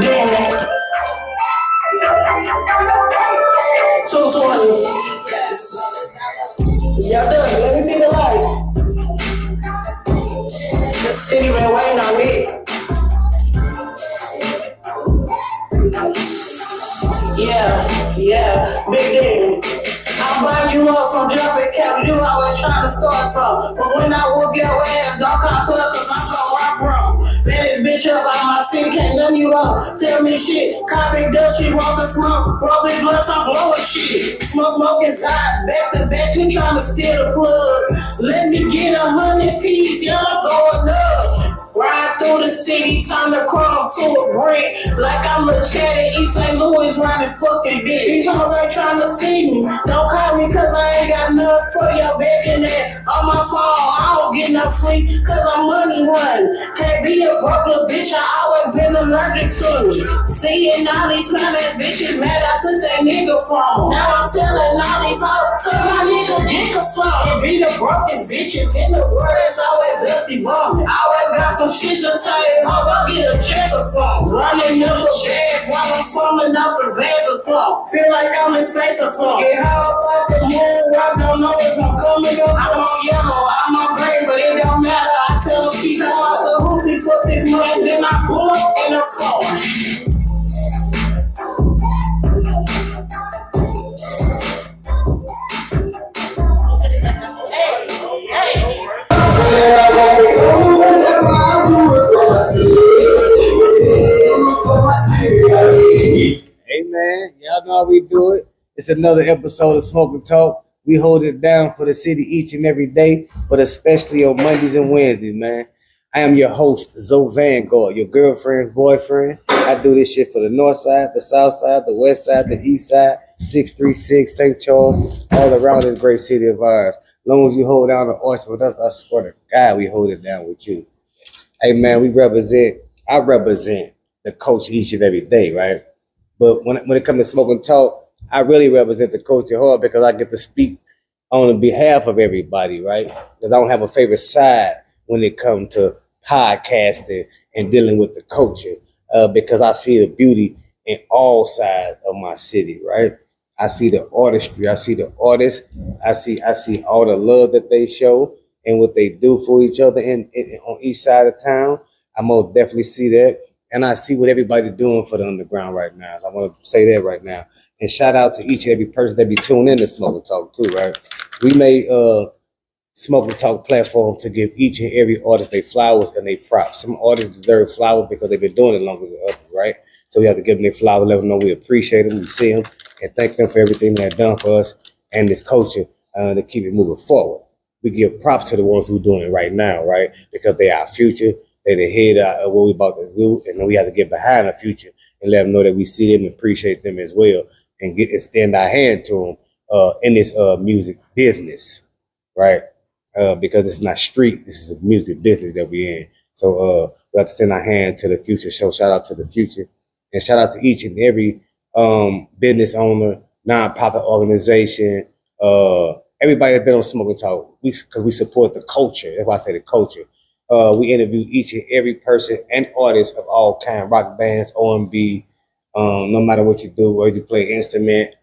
Damn it. 220. Yo, Dubb, let me see the light. The city been waiting on me. Yeah, big deal. I'll buy you up from jumping cap. You always trying to start something. But when I whoop your ass, don't come to us, cause I'm gonna rock from. Man, this bitch up out my feet, can't none you up. Tell me shit, copy dust, she want the smoke. Roll this blunt, I'm blowing shit. Smoke inside, back to back, you trying to steal the plug. Let me get 100 pieces, yeah, I'm going up. Ride through the city, turn the crumb to a brick. Like I'm a chat in East St. Louis running fucking bitch. These hoes ain't trying to see me. Don't call me cause I ain't got nothing for your back and that. On my phone, I don't get no sleep cause I'm money running. Can't be a broke little bitch, I always been allergic to it. Seeing all these kind of bitches mad I took that nigga from. Now I'm telling all these hoes, tell my nigga get the phone. It be the brokest bitches in the world that's always dusty bum. Always got some shit to tell you, how I get a check or something. Running up a bag while I'm falling out the vans or something. Feel like I'm in space or something. Get high off the moon, I don't know if I'm coming up. I'm on yellow, I'm on green, but it don't matter. I tell them keep out the hoochie for 6 months, then I pull up in the floor. Hey man, y'all know how we do it. It's another episode of Smoke and Talk. We hold it down for the city each and every day, but especially on Mondays and Wednesdays, man. I am your host, Zoe Vanguard, your girlfriend's boyfriend. I do this shit for the north side, the south side, the west side, the east side, 636 St. Charles, all around this great city of ours. As long as you hold down the arch with us, I swear to God, we hold it down with you. Hey man, I represent the coach each and every day, right? But when it comes to Smoke and Talk, I really represent the culture hard because I get to speak on behalf of everybody, right? Because I don't have a favorite side when it comes to podcasting and dealing with the culture, because I see the beauty in all sides of my city, right? I see the artistry, I see the artists, I see all the love that they show and what they do for each other on each side of town. I most definitely see that. And I see what everybody's doing for the underground right now. I want to say that right now. And shout out to each and every person that be tuning in to Smoke and Talk too, right? We made Smoke and Talk platform to give each and every artist their flowers and their props. Some artists deserve flowers because they've been doing it longer than others, right? So we have to give them their flowers, let them know we appreciate them, we see them, and thank them for everything they've done for us and this culture to keep it moving forward. We give props to the ones who are doing it right now, right? Because they are our future. They're the head of what we're about to do, and then we have to get behind the future and let them know that we see them and appreciate them as well, and extend our hand to them in this music business, right? Because it's not street, this is a music business that we're in. So we have to extend our hand to the future. So shout out to the future, and shout out to each and every business owner, nonprofit organization, everybody that's been on Smoke and Talk. Because we support the culture. That's why I say the culture. We interview each and every person and artist of all kind, rock bands, R&B, no matter what you do, whether you play instrument.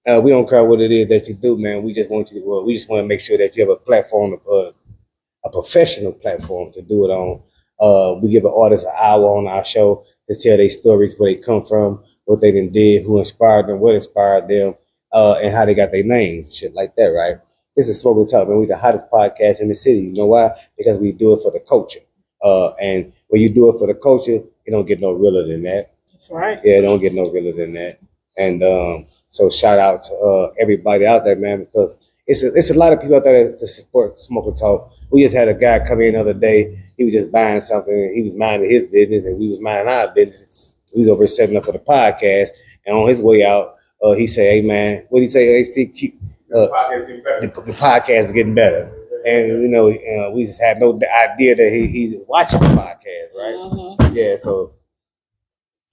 We don't care what it is that you do, man. We just want to make sure that you have a platform, a professional platform to do it on. We give an artist an hour on our show to tell their stories, where they come from, what they did, who inspired them, what inspired them, and how they got their names, shit like that, right? This is Smoke and Talk, man. We're the hottest podcast in the city. You know why? Because we do it for the culture. And when you do it for the culture, it don't get no realer than that. That's right. Yeah, it don't get no realer than that. And so shout out to everybody out there, man, because it's a lot of people out there to support Smoke and Talk. We just had a guy come in the other day. He was just buying something, and he was minding his business, and we was minding our business. We was over setting up for the podcast, and on his way out, he said, "Hey, man, what did he say? HT, the podcast is getting better." And, you know, we just had no idea that he's watching the podcast, right? Mm-hmm. Yeah, so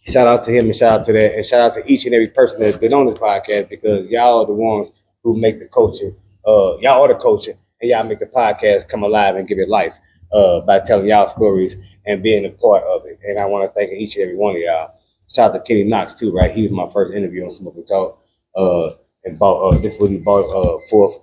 shout out to him and shout out to that. And shout out to each and every person that's been on this podcast, because y'all are the ones who make the culture. Y'all are the culture, and y'all make the podcast come alive and give it life. by telling y'all stories and being a part of it. And I want to thank each and every one of y'all. Shout out to Kenny Knox too, right? He was my first interview on Smoke and Talk. And bought this what he bought fourth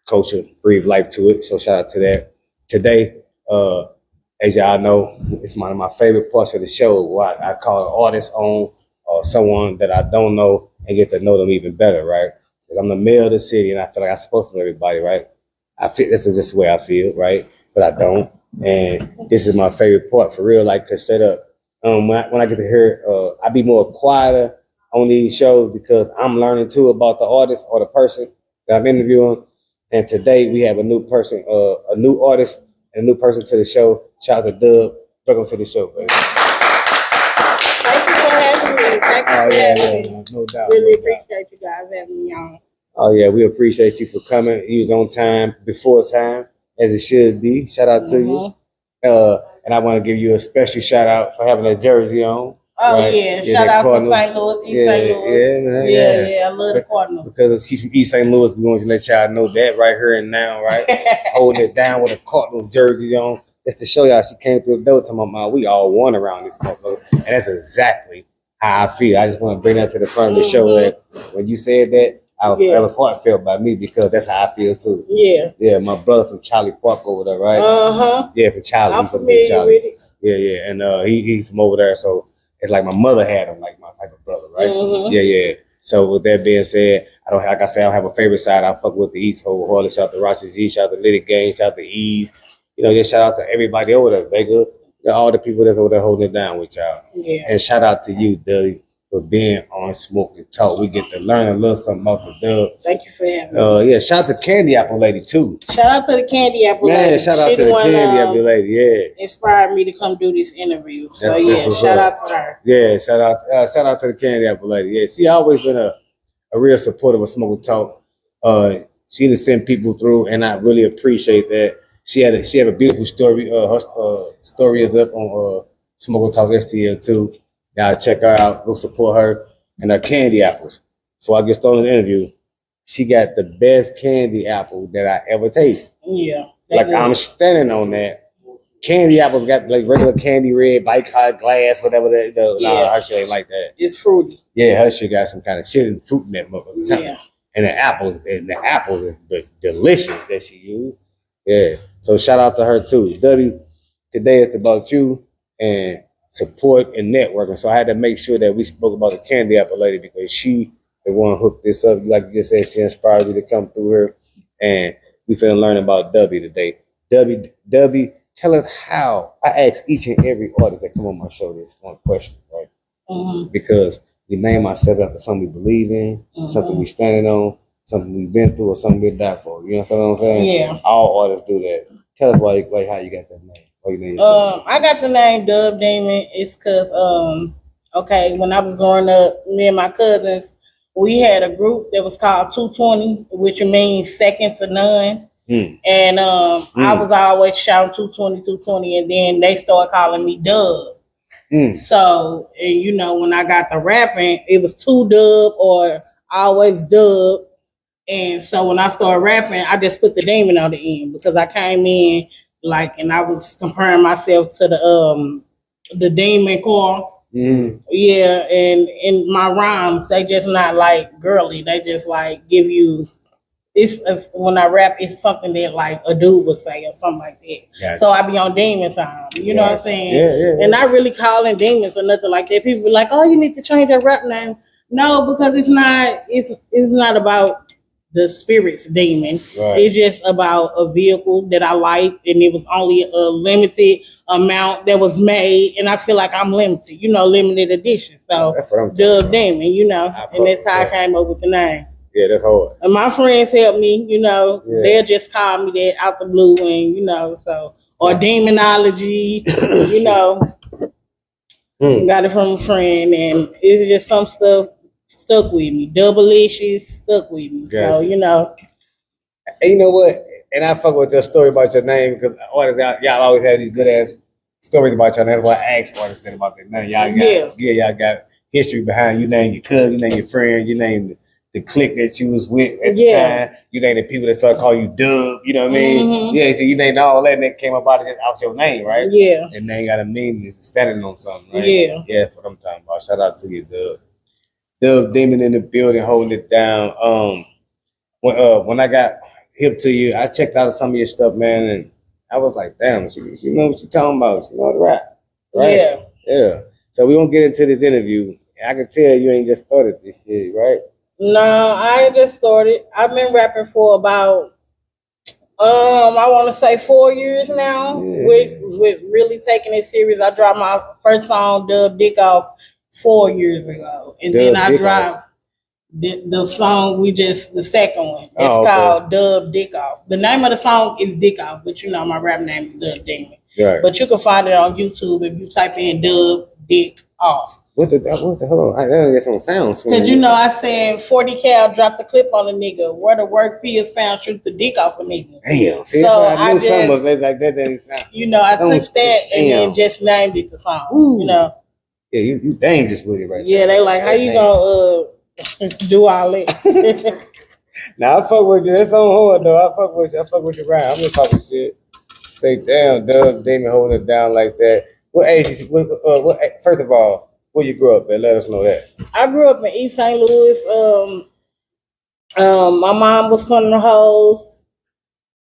culture, breathe life to it. So shout out to that. Today, as y'all know, it's one of my favorite parts of the show where I call an artist on or someone that I don't know and get to know them even better, right? Because I'm the mayor of the city and I feel like I'm supposed to know everybody, right? I feel this is just the way I feel, right? But I don't. And this is my favorite part for real, like, cause straight up, when I get to hear, I be more quieter on these shows because I'm learning too about the artist or the person that I'm interviewing. And today we have a new person, a new artist, and a new person to the show. Shout out to Dubb. Welcome to the show, baby. Thank you for having me. Thank you for having me. No doubt. Really appreciate you guys having me on. Oh yeah, we appreciate you for coming. You was on time, before time, as it should be. Shout out to you. And I want to give you a special shout out for having that jersey on. Oh right? Yeah, shout out to St. Louis, East St. Louis. Yeah, man, yeah, I love the Cardinals. Because she's from East St. Louis, we want to let y'all know that right here and now, right? Holding it down with a Cardinals jersey on, just to show y'all she came through the door to my mom. We all won around this motherfucker, and that's exactly how I feel. I just want to bring that to the front of the show. That when you said that, that was heartfelt by me because that's how I feel too. Yeah, my brother from Charlie Park over there, right? Yeah, from Charlie. I'm familiar with it. Yeah, and he from over there, so. It's like my mother had him, like my type of brother, right? Yeah. So with that being said, I don't have a favorite side. I fuck with the East wholeheartedly. Shout out to Rochester G, shout out to Liddy Gang, shout out to Ease. You know, just shout out to everybody over there, Vega. All the people that's over there holding it down with y'all. Yeah. And shout out to you, Dubb, for being on Smoke and Talk. We get to learn a little something about the Dubb. Thank you for having me. Yeah, shout out to Candy Apple Lady too. Shout out to the Candy Apple Lady. Shout out to the Candy Apple Lady. Yeah, inspired me to come do this interview. So shout out to her. Yeah, shout out to the Candy Apple Lady. Yeah, she always been a real supporter of Smoke and Talk. She done send people through, and I really appreciate that. She had a beautiful story. Her story is up on Smoke and Talk STL too. Y'all check her out. Go support her and her candy apples. Before I get started in the interview, she got the best candy apple that I ever tasted. Yeah. Like I'm standing on that. Candy apples got like regular candy red, bicart glass, whatever that. Nah, her shit ain't like that. It's fruity. Yeah, her shit got some kind of shit and fruit in that motherfucker. Yeah. And the apples is delicious that she used. Yeah. So shout out to her too. Dubb, today it's about you and support and networking. So I had to make sure that we spoke about the Candy Apple Lady because she the one hooked this up. Like you just said, she inspired you to come through her. And we finna learn about Dubb today. Dubb, tell us how. I ask each and every artist that come on my show this one question, right? Because we name ourselves after something we believe in, something we standing on, something we've been through, or something we died for. You understand what I'm saying? Yeah. All artists do that. Tell us how you got that name. I got the name Dubb Demon. It's because when I was growing up, me and my cousins, we had a group that was called 220, which means second to none. And I was always shouting 220, 220, and then they started calling me Dubb. So, and when I got the rapping, it was 2Dubb or always Dubb. And so when I started rapping, I just put the demon on the end because I came in and I was comparing myself to the demon core. Yeah, and in my rhymes, they just not like girly. They just like give you. When I rap, it's something that like a dude would say or something like that. Gotcha. So I be on demon time. You know what I'm saying? Yeah. And not really calling demons or nothing like that. People be like, "Oh, you need to change that rap name." No, because it's not. It's not about the spirit's demon. Right. It's just about a vehicle that I like, and it was only a limited amount that was made, and I feel like I'm limited. Limited edition. So Dubb Demon. And that's how I came up with the name. Yeah, that's hard. And my friends help me, they'll just call me that out the blue and, or demonology, got it from a friend, and it's just some stuff stuck with me. Double-issues stuck with me. Gotcha. So, And you know what? And I fuck with your story about your name because artists, y'all always have these good-ass stories about your name. That's why I asked artists about their name. Y'all got history behind you. Name your cousin, you name your friend, you name the clique that you was with at the time. You named the people that started calling you Dubb. You know what I mean? Mm-hmm. Yeah, so you named all that, and that came up out your name, right? Yeah. And now you got a meaning. It's standing on something, right? Yeah. Yeah, that's what I'm talking about. Shout out to you, Dubb. Dubb Demon in the building, holding it down. When I got hip to you, I checked out some of your stuff, man, and I was like, damn, she know what she talking about. She know how to rap. Right? Yeah. Yeah. So we won't get into this interview. I can tell you ain't just started this shit, right? No, I ain't just started. I've been rapping for about I want to say 4 years now. With really taking it serious. I dropped my first song, Dubb Dick Off, 4 years ago, and then I dropped the song the second one. It's called Dubb Dick Off. The name of the song is Dick Off, but you know my rap name is Dubb Demon. Right. But you can find it on YouTube if you type in Dubb Dick Off. What the hold on? That don't sound sweet. Because you know I said 40 cal dropped the clip on a nigga. Where the work P is found, shoot the dick off a nigga. Damn. See, so I just some of it like that didn't sound. You know, I took that and then just named it the song. Ooh. You know. Yeah, you dangerous with it right there. Yeah, they like, how you gonna do all that? Now I fuck with you. That's on hold though. I fuck with you right. I'm just talking shit. Say damn, Dubb Demon holding it down like that. What age is first of all, where you grew up at? Let us know that. I grew up in East St. Louis. My mom was from the hoes.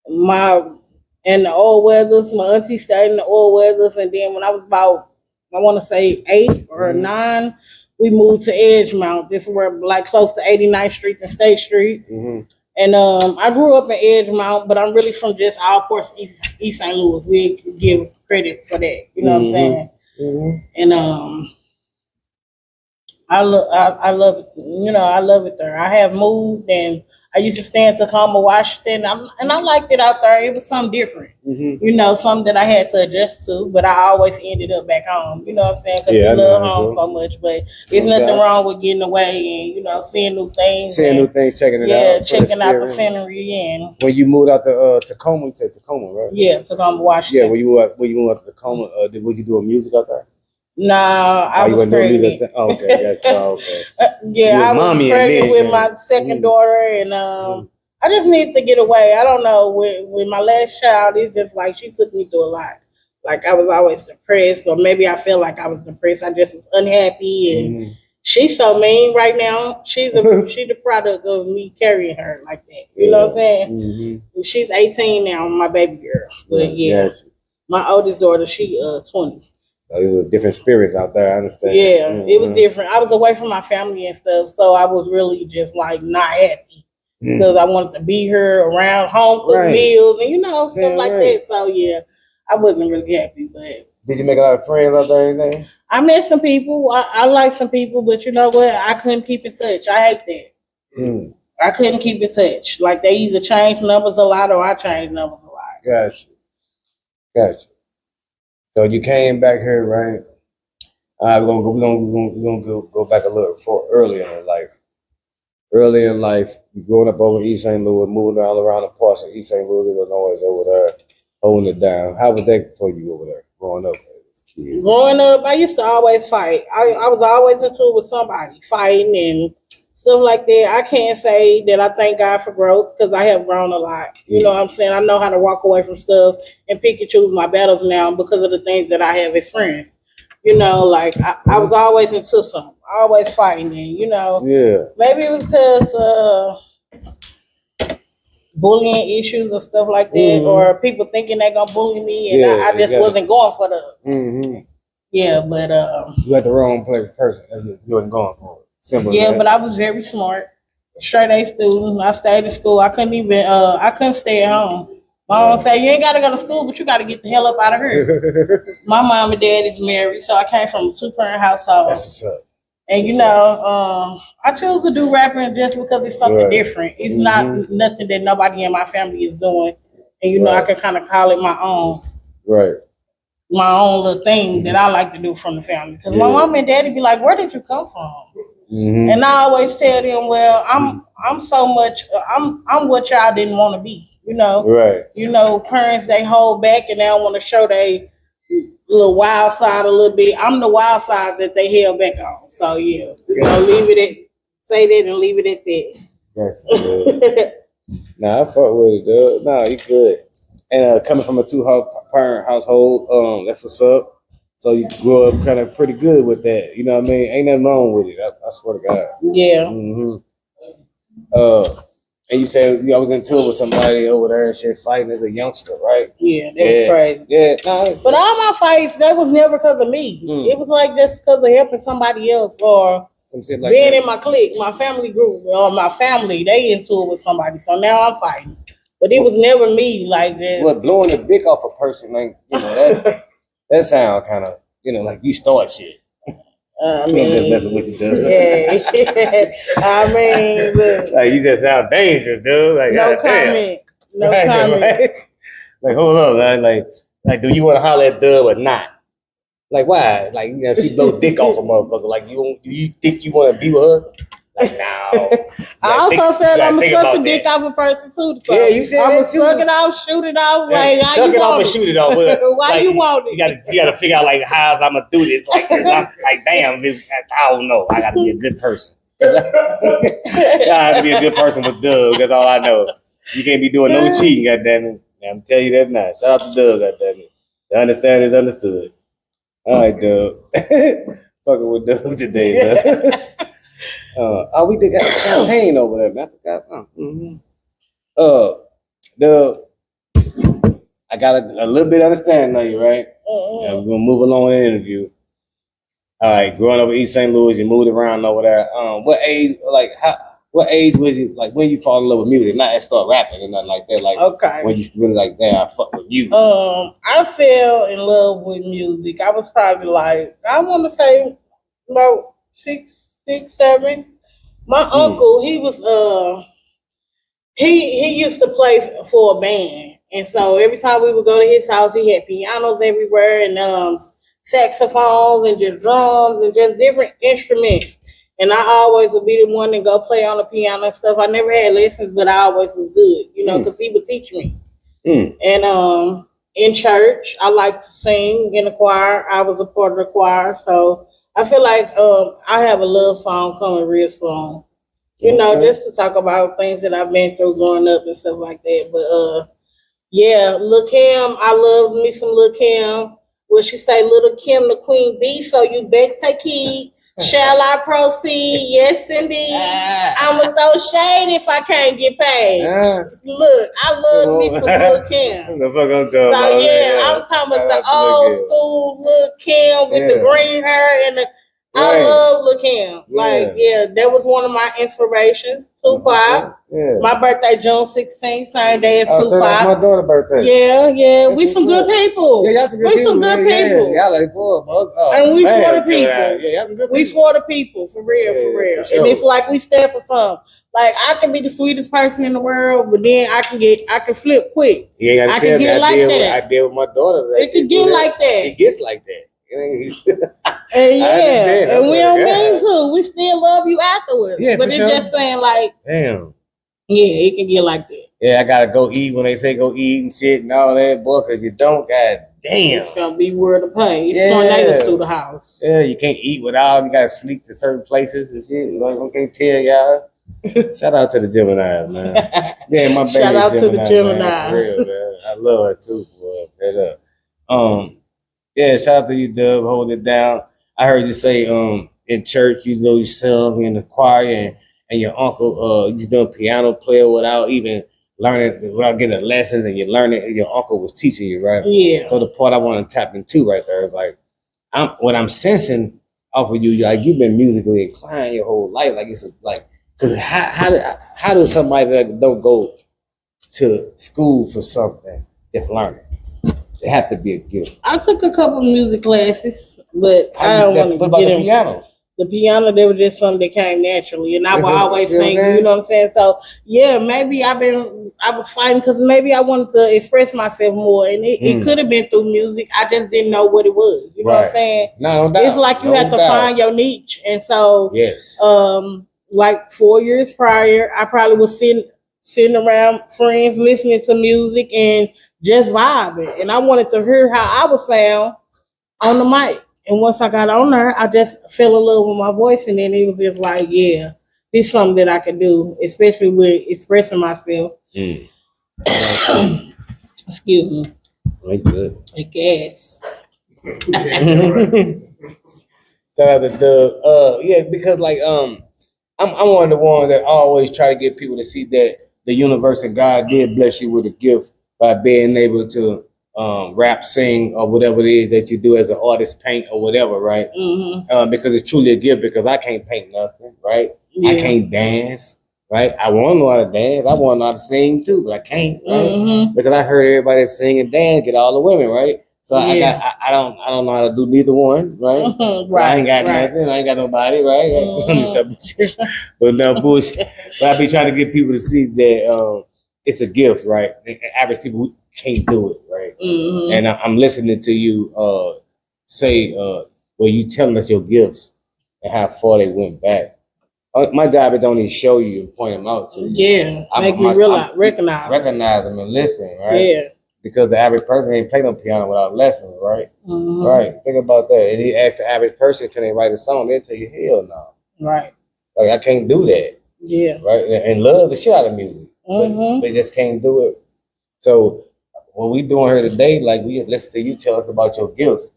In the old weathers, my auntie stayed in the old weathers, and then when I was about, I want to say 8 or 9, we moved to Edgemount. This is where like close to 89th Street and State Street. Mm-hmm. And I grew up in Edgemount, but I'm really from just all parts of East St. Louis. We give credit for that. You know what I'm saying? Mm-hmm. And I love it. You know, I love it there. I have moved, and I used to stay in Tacoma, Washington, and I liked it out there. It was something different. Mm-hmm. You know, something that I had to adjust to, but I always ended up back home. You know what I'm saying? Because we love home so much. But there's nothing wrong with getting away and, you know, seeing new things. Checking it out. Yeah, checking out the scenery. And when you moved out to Tacoma, you said Tacoma, right? Yeah, Tacoma, Washington. Yeah, when you moved out to Tacoma, would you do music out there? No, I was pregnant. Okay, that's okay. Yeah, I was pregnant with my second daughter, and I just need to get away. I don't know. With my last child, it's just like she took me through a lot. Like I was always depressed, or maybe I feel like I was depressed. I just was unhappy, and she's so mean right now. She's the product of me carrying her like that. You know what I'm saying? Mm-hmm. She's 18 now, my baby girl. But my oldest daughter, she 20. So it was different spirits out there, I understand. Yeah, it was different. I was away from my family and stuff, so I was really just like not happy because I wanted to be here around home cooked meals and you know stuff like that. So yeah, I wasn't really happy. But did you make a lot of friends out there? Anything? I met some people. I like some people, but you know what? I couldn't keep in touch. I hate that. I couldn't keep in touch. Like they either change numbers a lot or I change numbers a lot. Gotcha. So you came back here, right? We're gonna go back a little earlier in life. Early in life, you growing up over East St. Louis, moving all around the parts of East St. Louis, Illinois, over there, holding it down. How was that for you over there, growing up as a kid? Growing up, I used to always fight. I was always into it with somebody, fighting and stuff like that. I can't say that I thank God for growth because I have grown a lot. You know what I'm saying? I know how to walk away from stuff and pick and choose my battles now because of the things that I have experienced. You know, like I was always into something, always fighting, and you know, maybe it was because bullying issues or stuff like that, or people thinking they're gonna bully me, and I just wasn't going for the. Yeah, but you had the wrong person. You wasn't going for it. Simple. Yeah, but I was very smart, straight A student. I stayed in school. I couldn't stay at home. My mom said, you ain't got to go to school, but you got to get the hell up out of here. My mom and dad is married, so I came from a 2-parent household. That's what's up. And, you know, I chose to do rapping just because it's something different. It's not nothing that nobody in my family is doing. And, you know, I can kind of call it my own. Right. My own little thing that I like to do from the family. Because my mom and daddy be like, where did you come from? And I always tell them, well, I'm so much, I'm what y'all didn't want to be, you know. Right. You know, parents, they hold back and they don't want to show their little wild side a little bit. I'm the wild side that they held back on. So, yeah, you know, leave it at say that and leave it at that. That's good. Nah, I fuck with it, dude. Nah, you good. And coming from a two-parent household, that's what's up. So you grew up kind of pretty good with that. You know what I mean? Ain't nothing wrong with it. I swear to God. Yeah. Mm-hmm. And you said you was into it with somebody over there and shit, fighting as a youngster, right? Yeah, that was crazy. Yeah, nah, but all my fights, that was never because of me. It was like just because of helping somebody else or some shit like being that. in my clique, my family group, or my family, they into it with somebody. So now I'm fighting. But it was never me like this. Well, blowing the dick off a person, like, you know, that sound kind of, you know, like you start shit. I mean, I'm just messing with you, dude. Yeah. I mean, look, like you just sound dangerous, dude. Like no comment. No comment. Right? Like, hold on, man. Like, do you want to holler at Dubb or not? Like, why? Like, you know, she blow dick off a motherfucker. Like, do you think you want to be with her? Like, no. I also said I'm gonna suck the dick off a person too. So yeah, you said I'm that gonna suck it off, shoot it off. Yeah, like, how suck you it off want and shoot it off. Why like, you want it? You gotta figure out like how I'm gonna do this. Like, I'm like, damn, I don't know. I gotta be a good person. I have to be a good person with Dubb. That's all I know. You can't be doing no cheating, goddammit. I'm telling you that now. Shout out to Dubb, goddammit. The understand is understood. All right, Dubb. Fucking with Dubb today, man. We did got champagne over there, man. I forgot. I got a little bit of understanding of you, right? We're gonna move along in the interview. All right, growing up in East St. Louis, you moved around over there. What age? Like, what age was you? Like, when you fall in love with music? Not and start rapping and nothing like that. Like, okay, when you really like, damn, I fuck with music. I fell in love with music. I was probably like, I want to say about 6, 7. My uncle, he was he used to play for a band, and so every time we would go to his house, he had pianos everywhere and saxophones and just drums and just different instruments. And I always would be the one to go play on the piano and stuff. I never had lessons, but I always was good, you know, because he would teach me. And in church, I like to sing in the choir. I was a part of the choir, so I feel like I have a love song coming real soon. You know, just to talk about things that I've been through growing up and stuff like that. But yeah, Lil' Kim, I love me some Lil' Kim. Well, she say, Little Kim the queen bee, so you better take heed. Shall I proceed? Yes, indeed. I'ma throw shade if I can't get paid. Look, I love me some Lil' Kim. So yeah, I'm talking about the old school Lil' Kim with the green hair and the. I love Lil' Kim. Like, that was one of my inspirations. Tupac. My birthday, June 16th, same day as Tupac. That's my daughter's birthday. Yeah. We some good people. Yeah, y'all some good people. Y'all like boy, and we for the people. Yeah, y'all some good people. We for the people, for real. For sure. And it's like we stand for something. Like, I can be the sweetest person in the world, but then I can flip quick. Yeah, I can get like that. I deal with my daughter. It can get like that. It gets like that. And we don't mean to. We still love you afterwards. Yeah, but it's just saying like, damn. Yeah, it can get like that. Yeah, I gotta go eat when they say go eat and shit and all that, boy. Cause you don't, god damn, it's gonna be word of pain. It's tornadoes through the house. Yeah, you can't eat without. You gotta sneak to certain places and shit. Like, I can't tell y'all. Shout out to the Gemini, man. Yeah, my baby. Shout out to the Gemini. Man, real, man. I love her too, boy. Tell her. Yeah, shout out to you, Dubb, holding it down. I heard you say, in church, you know, you sung in the choir, and your uncle, you been a piano player without even learning, without getting lessons, and you learning, and your uncle was teaching you, right? Yeah. So the part I want to tap into right there is like, what I'm sensing off of you, like you've been musically inclined your whole life, like it's like, because how does somebody that don't go to school for something just learn it? It have to be a gift. I took a couple music classes, but I don't want to get the piano. The piano, they were just something that came naturally, and I would always sing. You know what I'm saying? So yeah, maybe I was fighting because maybe I wanted to express myself more, and it could have been through music. I just didn't know what it was. You know what I'm saying? No doubt. It's like you have to find your niche, and so yes. Like 4 years prior, I probably was sitting around friends listening to music and just vibing. And I wanted to hear how I would sound on the mic. And once I got on there, I just fell in love with my voice. And then it was just like, yeah, it's something that I can do, especially with expressing myself. Excuse me. Like good. I guess. Shout out to Dubb. Yeah, because like I'm one of the ones that always try to get people to see that the universe and God did bless you with a gift by being able to rap, sing, or whatever it is that you do as an artist, paint or whatever, right? Mm-hmm. Because it's truly a gift. Because I can't paint nothing, right? Yeah. I can't dance, right? I want to know how to dance. I want to know how to sing too, but I can't, right? Mm-hmm. Because I heard everybody sing and dance, get all the women, right? So Yeah. I don't know how to do neither one, right? So I ain't got nothing. I ain't got nobody, right? But no bullshit. But I be trying to get people to see that it's a gift, right? Average people can't do it, right? Mm-hmm. And I'm listening to you say well, you telling us your gifts and how far they went back. My job is only show you and point them out to you. Yeah, make me recognize them and listen, right? Yeah. Because the average person ain't play no piano without lessons, right? Mm-hmm. Right. Think about that. And you ask the average person, can they write a song? They'll tell you, hell no. Right. Like, I can't do that. Yeah. Right. And love the shit out of music. Mm-hmm. But they just can't do it. So what we doing here today, like we listen to you tell us about your gifts.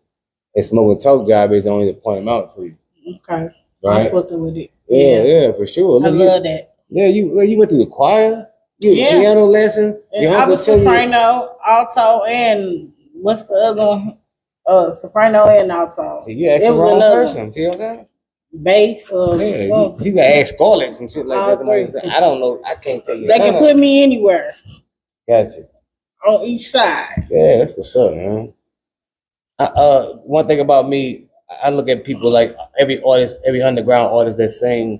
And Smoke and Talk job is only to point them out to you. Okay. Right. I'm fucking with it. Yeah, for sure. I love that. Yeah, you went through the choir. Yeah. Piano lessons. I was soprano, alto, and what's the other one? Soprano and alto. So you asked the wrong person. You know what I'm saying? Bass. You can ask Scarlett some shit like that. I don't know. I can't tell you. They can put me anywhere. Gotcha. On each side. Yeah, that's what's up, man. One thing about me, I look at people like every artist, every underground artist that sing,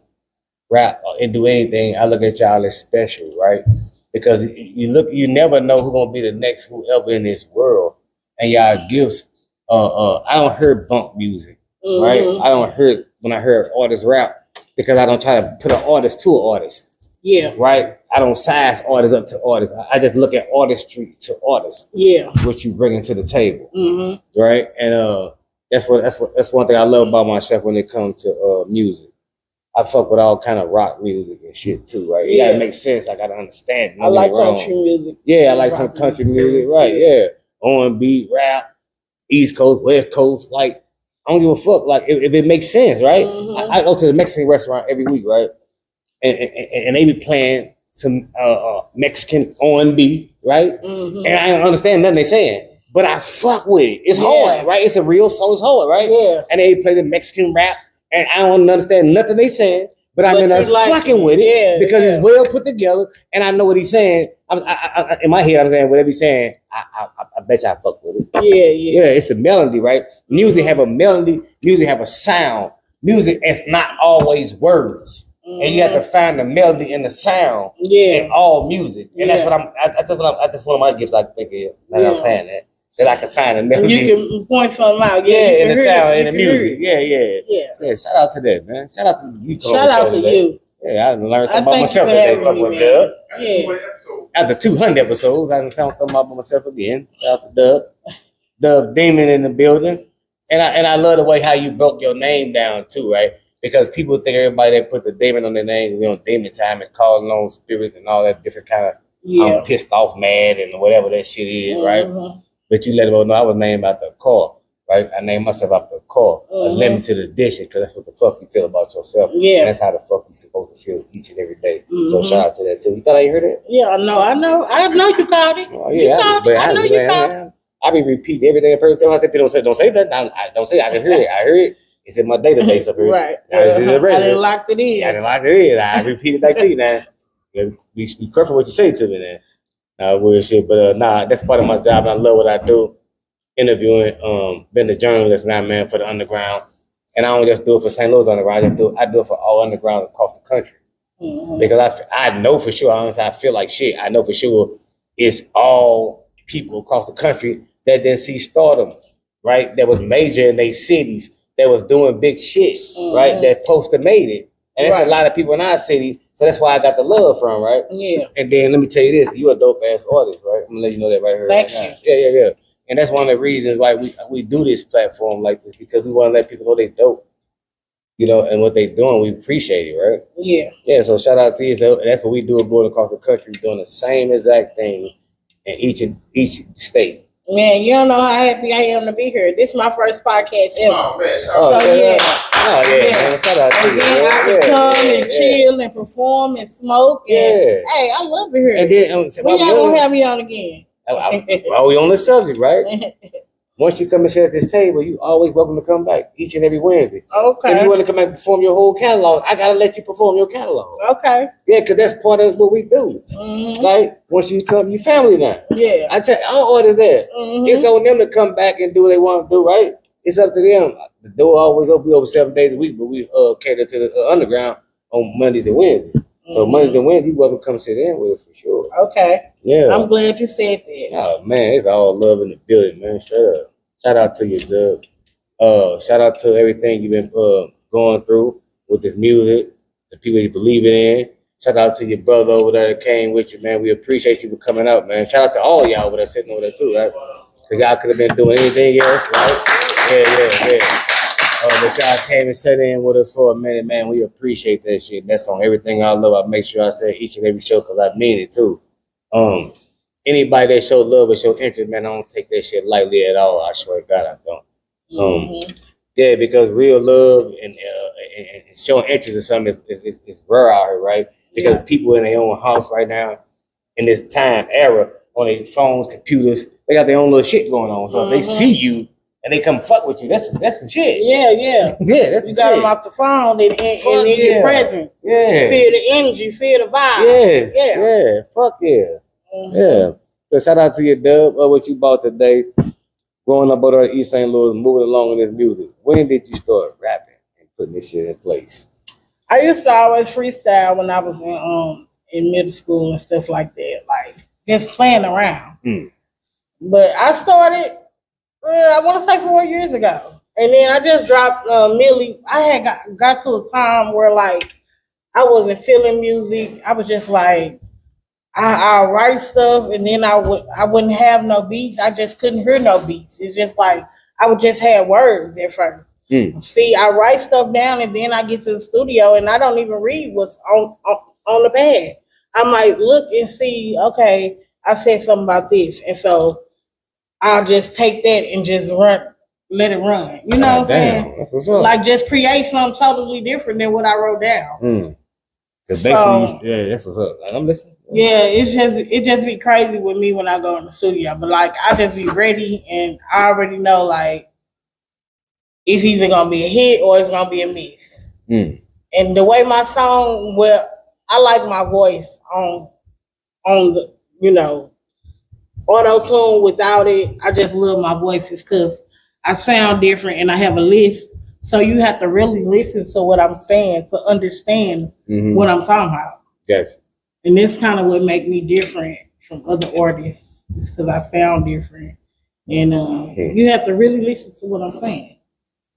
rap, and do anything. I look at y'all as special, right? Because you never know who's gonna be the next whoever in this world, and y'all gifts. I don't hear bump music, right? I don't hear when I hear artists rap because I don't try to put an artist to an artist. Yeah. Right. I don't size artists up to artists. I just look at artistry to artists. Yeah. What you bringing to the table. Mm-hmm. Right. And that's one thing I love about myself when it comes to music. I fuck with all kind of rock music and shit too, right? It gotta make sense. I gotta understand. I like country music. Yeah, I like some country music, right? Yeah, R&B, rap, East Coast, West Coast. Like, I don't give a fuck. Like, if it makes sense, right? Mm-hmm. I go to the Mexican restaurant every week, right? And they be playing some Mexican R&B, right? Mm-hmm. And I don't understand nothing they saying, but I fuck with it. It's hard, right? It's a real song. It's hard, right? Yeah. And they play the Mexican rap. And I don't understand nothing they saying, but I'm fucking with it because it's well put together, and I know what he's saying. I, in my head, I'm saying whatever he's saying. I bet you I fuck with it. Yeah. It's a melody, right? Music have a melody. Music have a sound. Music is not always words, and you have to find the melody and the sound in all music. And that's what that's one of my gifts. I think now I'm saying that I can find a melody. You can point something out. In the sound, in the music. Yeah. Shout out to that, man. Shout out to you. Shout out to you. Yeah, I learned something about myself today. After 200 episodes, I found something about myself again. Shout out to Dubb Demon in the building. And I love the way how you broke your name down too, right? Because people think everybody that put the demon on their name, demon time and calling on spirits and all that different kind of I'm pissed off, mad, and whatever that shit is, right? But you let them know I was named after a car, right? I named myself after a car, a limited edition, because that's what the fuck you feel about yourself. Yeah. And that's how the fuck you're supposed to feel each and every day. So shout out to that too. You thought I ain't heard that? Yeah, I know you called it. Oh, yeah, I know you called it. I be repeating everything. First time I say, don't say that. I don't say it. I can hear it. I heard it. It's in my database up here. Right. I didn't lock it in. I didn't lock it in. I repeat it back to you now. Be careful what you say to me now. Weird shit. But that's part of my job. And I love what I do. Interviewing, been the journalist now, man, for the underground. And I don't just do it for St. Louis underground. I do it for all underground across the country. Because I know for sure, honestly, I feel like shit. I know for sure it's all people across the country that didn't see stardom, right? That was major in their cities, that was doing big shit, right? That poster made it. And there's a lot of people in our city, so that's why I got the love from, right? Yeah. And then let me tell you this, you a dope ass artist, right? I'm gonna let you know that right here. Thank you. Yeah. And that's one of the reasons why we do this platform like this, because we want to let people know they dope. you know, and what they doing, we appreciate it, right? Yeah. Yeah, so shout out to you. So that's what we do going across the country, doing the same exact thing in each state. Man, you don't know how happy I am to be here. This is my first podcast ever. Oh, man. Man. Shout out to you. Then I can come and chill and perform and smoke. And, hey, I love it here. And then, when y'all gonna have me on again? While we on the subject, right? Once you come and sit at this table, you always welcome to come back each and every Wednesday. Okay. If you want to come back and perform your whole catalog, I gotta let you perform your catalog. Okay. Yeah, because that's part of what we do. Like, once you come, you family now. Yeah. I tell you, I order that. It's on them to come back and do what they want to do, right? It's up to them. The door always open. We open 7 days a week, but we cater to the underground on Mondays and Wednesdays. So Mondays and Wednesdays, you welcome to come sit in with us for sure. Okay. Yeah. I'm glad you said that. Oh man, it's all love in the building, man. Straight up. Shout out to you, Dubb. Shout out to everything you've been going through with this music, the people you believe in. Shout out to your brother over there that came with you, man. We appreciate you for coming out, man. Shout out to all y'all over there sitting over there too, right? Because y'all could have been doing anything else, right? Yeah. But y'all came and sat in with us for a minute, man. We appreciate that shit. That's on everything I love. I make sure I say each and every show because I mean it too. Anybody that show love or show interest, man, I don't take that shit lightly at all. I swear to God, I don't. Yeah, because real love and showing interest in something is rare out here, right? Because people in their own house right now, in this time era, on their phones, computers, they got their own little shit going on. So if they see you and they come fuck with you, that's some shit. Yeah, that's you got them off the phone and in your presence. Yeah. Feel the energy, feel the vibe. Yes. Yeah. Fuck yeah. Yeah. So shout out to your Dubb of what you bought today. Growing up out of East St. Louis, moving along in this music. When did you start rapping and putting this shit in place? I used to always freestyle when I was in middle school and stuff like that, like just playing around. But I started, I want to say 4 years ago, and then I just dropped Millie. I had got to a time where like I wasn't feeling music. I was just like, I'll write stuff and then I wouldn't have no beats. I just couldn't hear no beats. It's just like I would just have words at first. See, I write stuff down and then I get to the studio and I don't even read what's on the pad. I might look and see, okay, I said something about this. And so I'll just take that and just let it run. You know what I'm saying? Like just create something totally different than what I wrote down. Because basically, that's what's up. Like, I'm listening. Yeah, it just be crazy with me when I go in the studio. But like I just be ready and I already know like it's either gonna be a hit or it's gonna be a miss. And the way my song, well, I like my voice on the, you know, auto-tune. Without it, I just love my voices because I sound different and I have a list. So you have to really listen to what I'm saying to understand what I'm talking about. Yes. And this kind of what make me different from other artists because I sound different. And you have to really listen to what I'm saying.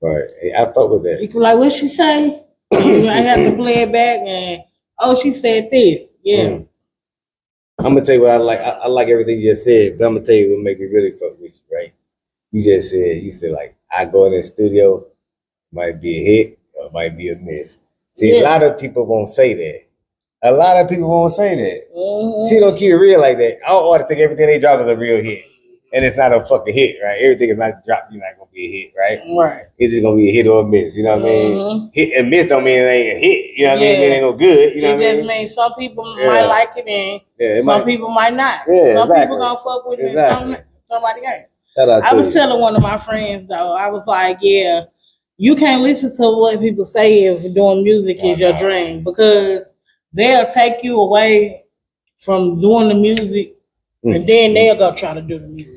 Right. Hey, I fuck with that. You can be like, what she say? I have to play it back and, oh, she said this. Yeah. I'm going to tell you what I like. I like everything you just said, but I'm going to tell you what make me really fuck with you, right? You said like, I go in the studio, might be a hit or might be a miss. See, a lot of people won't say that. A lot of people won't say that. See, don't keep it real like that. All artists think everything they drop is a real hit. And it's not a fucking hit, right? Everything is not dropped, you're not going to be a hit, right? Right. It's just going to be a hit or a miss, you know what I mean? Hit and miss don't mean it ain't a hit, you know what I mean? It ain't no good, you know what I mean? It just means some people might like it and some people might not. Some people going to fuck with it and somebody ain't. I was telling one of my friends, though, I was like, yeah, you can't listen to what people say if doing music is your dream because they'll take you away from doing the music and then they'll go try to do the music.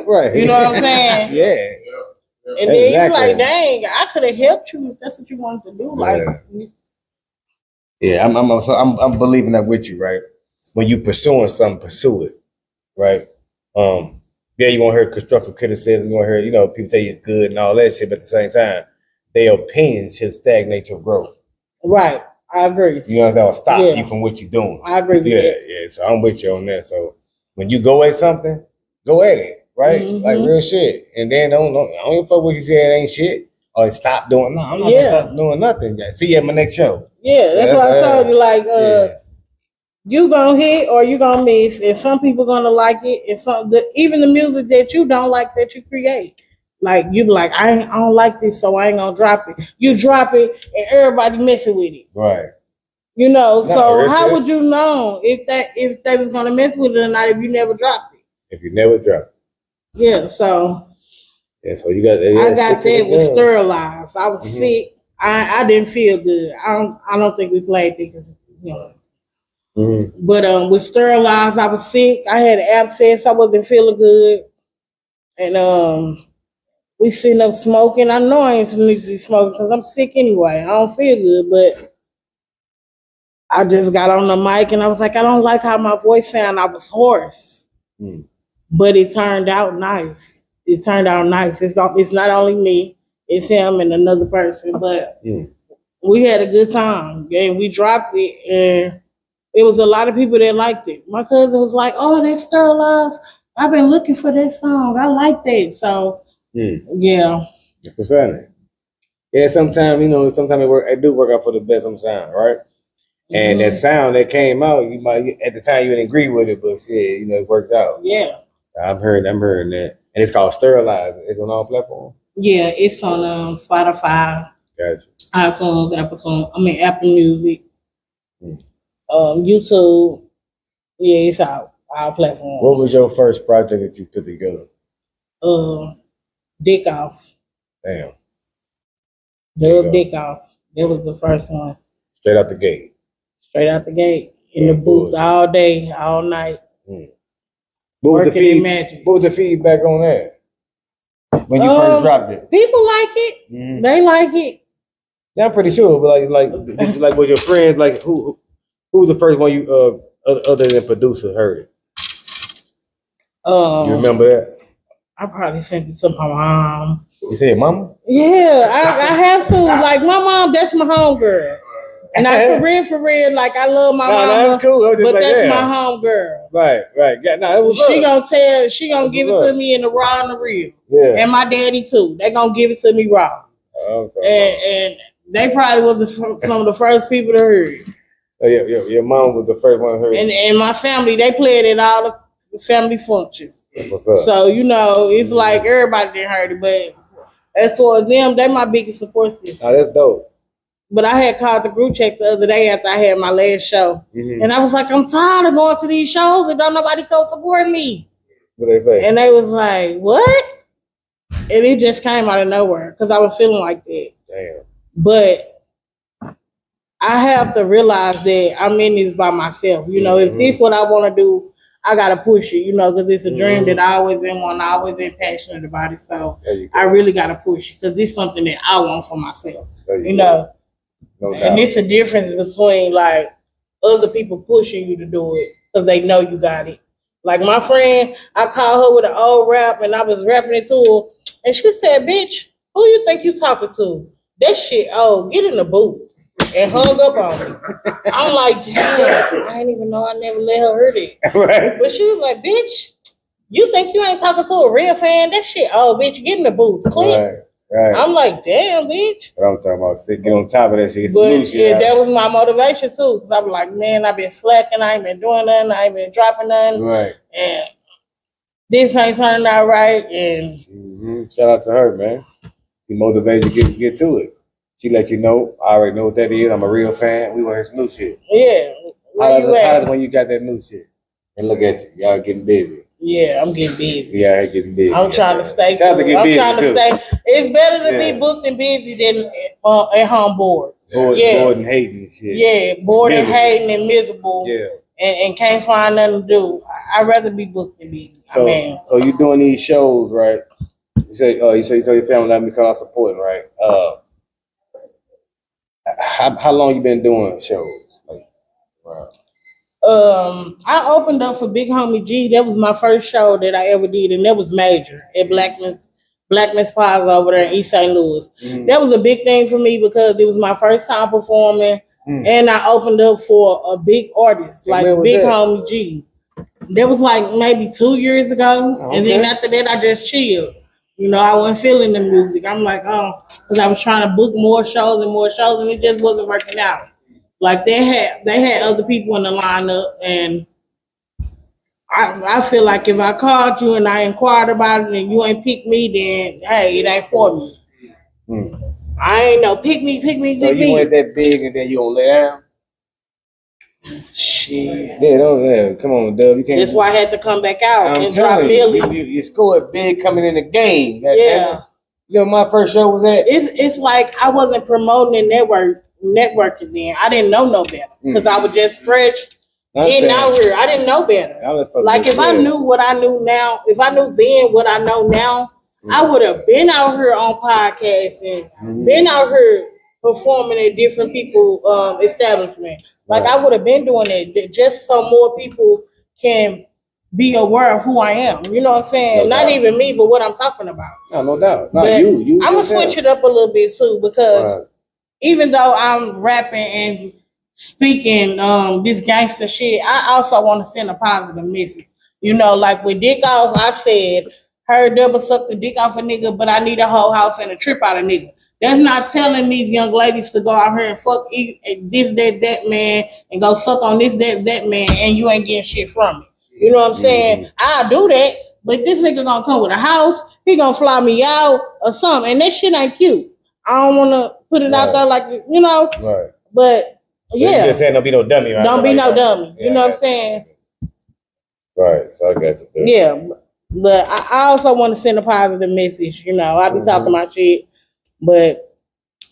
Right. You know what I'm saying? Yeah. And then you're like, dang, I could have helped you if that's what you wanted to do. Like, I'm believing that with you, right? When you pursuing something, pursue it, right? You won't hear constructive criticism, you won't hear, people tell you it's good and all that shit, but at the same time, their opinion should stagnate your growth. Right. I agree. You know what I'm saying? Or stop you from what you're doing. I agree with that. Yeah. So I'm with you on that. So when you go at something, go at it, right? Like real shit. And then don't even fuck what you say it ain't shit. Or stop doing. No, I'm not gonna stop doing nothing. See you at my next show. Yeah, that's what I told you. Like, you gonna hit or you gonna miss, and some people gonna like it, and even the music that you don't like that you create. Like you be like, I don't like this, so I ain't gonna drop it. You drop it, and everybody messing with it. Right. You know, so how would you know if they was gonna mess with it or not if you never dropped it? If you never dropped it. Yeah, so. Yeah, so you got. I got that with Sterilized. I was sick. I didn't feel good. I don't think we played it because you know. But with Sterilized, I was sick. I had an abscess. I wasn't feeling good, and we sitting up smoking. I know I ain't need to be smoking because I'm sick anyway. I don't feel good, but I just got on the mic and I was like, I don't like how my voice sound. I was hoarse, but it turned out nice. It turned out nice. It's not only me, it's him and another person, but we had a good time. And we dropped it, and it was a lot of people that liked it. My cousin was like, "Oh, that's Sterilized. I've been looking for that song. I like that." So, yeah. What's that? Yeah, sometimes it do work out for the best sometimes, right? And that sound that came out, you might at the time you didn't agree with it, but shit, it worked out. Yeah. I'm hearing that. And it's called Sterilized. It's on all platforms? Yeah, it's on Spotify, Gotcha. iTunes, Apple Music, YouTube. Yeah, it's out. Our platforms. What was your first project that you put together? Dick Off. Damn. Dubb Dick Off. That was the first one. Straight out the gate. Straight out the gate. In the booth all day, all night. What was the feedback on that when you first dropped it? People like it. They like it. Yeah, I'm pretty sure. But like, was your friends like who was the first one you other than producer heard it? You remember that? I probably sent it to my mom. You said your mama? Yeah, I have to. Like my mom, that's my homegirl. Now for real, like I love my mama, that's cool. But that's my homegirl. Right. Yeah, she gonna give it to me in the raw and the real. Yeah. And my daddy too. They gonna give it to me raw. And they probably was some of the first people to hear it. Your mom was the first one to hear it. And my family, they played it all the family functions. What's up? So it's like everybody didn't heard it, but as far as them, they my biggest support system. Oh, that's dope. But I had called the group chat the other day after I had my last show. And I was like, I'm tired of going to these shows and don't nobody come support me. What they say? And they was like, what? And it just came out of nowhere because I was feeling like that. Damn. But I have to realize that I'm in this by myself. If this is what I want to do, I got to push it, because it's a dream that I always been wanting. I always been passionate about it. So I really got to push it because this is something that I want for myself, No doubt. And it's a difference between like other people pushing you to do it because they know you got it. Like my friend, I called her with an old rap and I was rapping it to her. And she said, bitch, who you think you talking to? That shit, get in the booth. And hung up on me. I'm like, damn, I didn't even know I never let her hear it. Right. But she was like, bitch, you think you ain't talking to a real fan? That shit, bitch, get in the booth. Click. Right. I'm like, damn, bitch. What I'm talking about, get on top of that shit. But that was my motivation too. Because I was like, man, I've been slacking. I ain't been doing nothing. I ain't been dropping nothing. Right. And this ain't turning out right. And shout out to her, man. She motivated you to get to it. She let you know, I already know what that is. I'm a real fan. We want to hear some new shit. Yeah. How's when you got that new shit? And look at you. Y'all getting busy. Yeah, I'm getting busy. Yeah, I'm getting busy. I'm trying to stay. Trying to get busy too. It's better to be booked and busy than at home bored. Bored and hating and shit. Yeah, bored and hating and miserable. Yeah. And can't find nothing to do. I'd rather be booked than busy. So you doing these shows, right? You say you told your family let me come out supporting, right? How long you been doing shows? I opened up for Big Homie G. That was my first show that I ever did, and that was major at Blackman's Plaza over there in East St. Louis. That was a big thing for me because it was my first time performing, and I opened up for a big artist like Big Homie G. That was like maybe 2 years ago, and then after that I just chilled. You know, I wasn't feeling the music. I'm like, oh, because I was trying to book more shows, and it just wasn't working out. Like they had other people in the lineup, and I feel like if I called you and I inquired about it and you ain't picked me, then hey, it ain't for me. I ain't no pick me. So you went that big and then you don't lay down? Shit. Yeah, come on, Dubb. You can't. That's why I had to come back out and drop Millie. You scored big coming in the game. Yeah. You know, my first show was at. It's like I wasn't promoting networking then. I didn't know no better because I was just fresh getting out here. I didn't know better. Like if I knew what I knew now, if I knew then what I know now, I would have been out here on podcasts and been out here performing at different people establishment. Like I would have been doing it just so more people can be aware of who I am. You know what I'm saying? Not even me, but what I'm talking about. No doubt. Not you. I'm gonna switch it up a little bit too because even though I'm rapping and speaking this gangster shit, I also want to send a positive message. You know, like with Dick Off, I said, heard Dubb suck the dick off a nigga, but I need a whole house and a trip out of nigga. That's not telling these young ladies to go out here and fuck this, that man, and go suck on this, that man, and you ain't getting shit from it. You know what I'm saying? I'll do that, but this nigga gonna come with a house, he gonna fly me out or something, and that shit ain't cute. I don't wanna put it out there like, you know, but yeah. You just saying don't be no dummy, right? Don't be no dummy. You know what I'm saying? Right, so I got you there. Yeah, but I also want to send a positive message. You know, I be talking my shit, but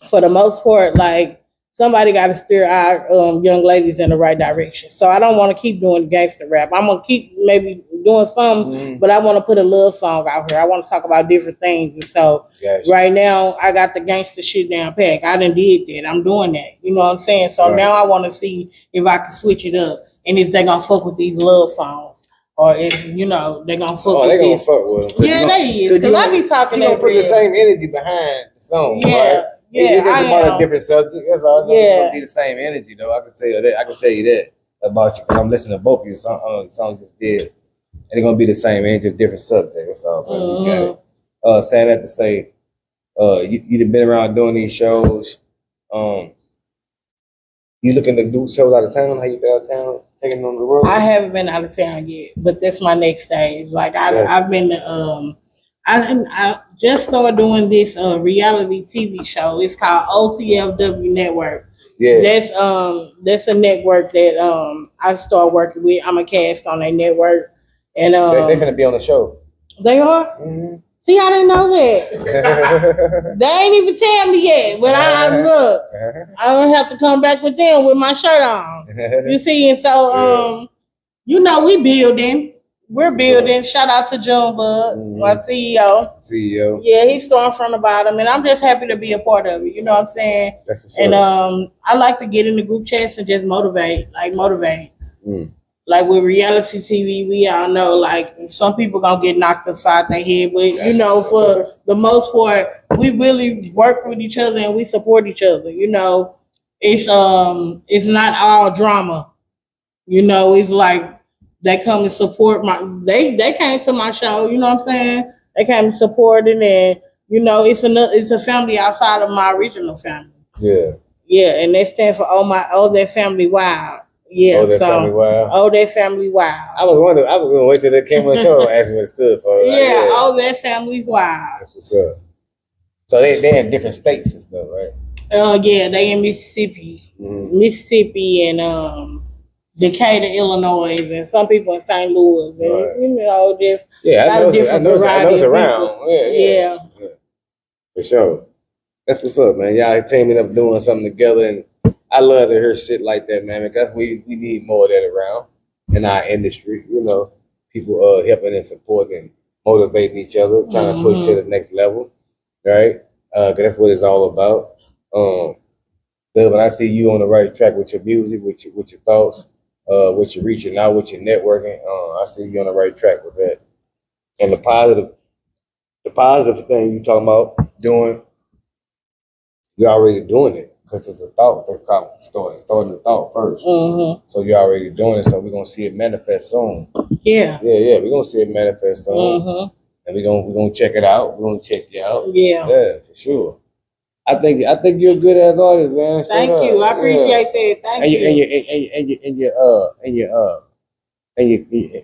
for the most part, like somebody got to steer our young ladies in the right direction. So I don't want to keep doing gangster rap. I'm gonna keep maybe doing something, but I want to put a love song out here. I want to talk about different things. And so right now, I got the gangster shit down pat. I done did that. I'm doing that. You know what I'm saying? So now I want to see if I can switch it up and if they gonna fuck with these love songs. Or if, you know, they gonna fuck with they this. gonna fuck with them. Yeah, they is. Because I be talking you that put the same energy behind the song, right? Yeah, it's just about a different subject. That's all. It's gonna be the same energy, though. I can tell you that about you because I'm listening to both of your songs just did, and they're gonna be the same energy, just different subject. That's all. You got it. Saying that to say, you've been around doing these shows. You looking to do shows out of town? How you been out of town? Taking on the road? I haven't been out of town yet, but that's my next stage. Like I've been I just started doing this reality TV show. It's called OTFW Network. Yeah. That's a network that I started working with. I'm a cast on that network. And they're gonna be on the show. They are? Mm-hmm. See, I didn't know that. They ain't even tell me yet. But I look, I don't have to come back with them with my shirt on. You see, and so you know, we building. We're building. Shout out to Dubb, my CEO. Yeah, he's starting from the bottom, and I'm just happy to be a part of it. You know what I'm saying? And I like to get in the group chats and just motivate. Like with reality TV, we all know, like, some people gonna get knocked upside their head, but you know, for the most part, we really work with each other and we support each other. You know, it's not all drama. You know, it's like they come and support they came to my show. You know what I'm saying? They came and supported, and you know, it's a family outside of my original family. Yeah, and they stand for that family wild. Yeah, that family wild. I was gonna wait till they came on the show and ask me what it stood for. That family's wild. That's what's up. So they in different states and stuff, right? Yeah, they in Mississippi. Mississippi and Decatur, Illinois, and some people in St. Louis. And, you know, just I know it's around. Yeah. For sure. That's what's up, man. Y'all teaming up doing something together, and I love to hear shit like that, man. Because we need more of that around in our industry. You know, people helping and supporting, motivating each other, trying to push to the next level, right? Because that's what it's all about. But I see you on the right track with your music, with your thoughts, with your reaching out, with your networking. I see you on the right track with that. And the positive thing you talking about doing, you're already doing it. Because it's a thought. They're starting the thought first. So you're already doing it. So we're going to see it manifest soon. Yeah. We're going to see it manifest soon. And we're gonna check it out. We're gonna check you out. Yeah. Yeah, for sure. I think you're a good ass artist, man. Thank you. I appreciate that. Thank you.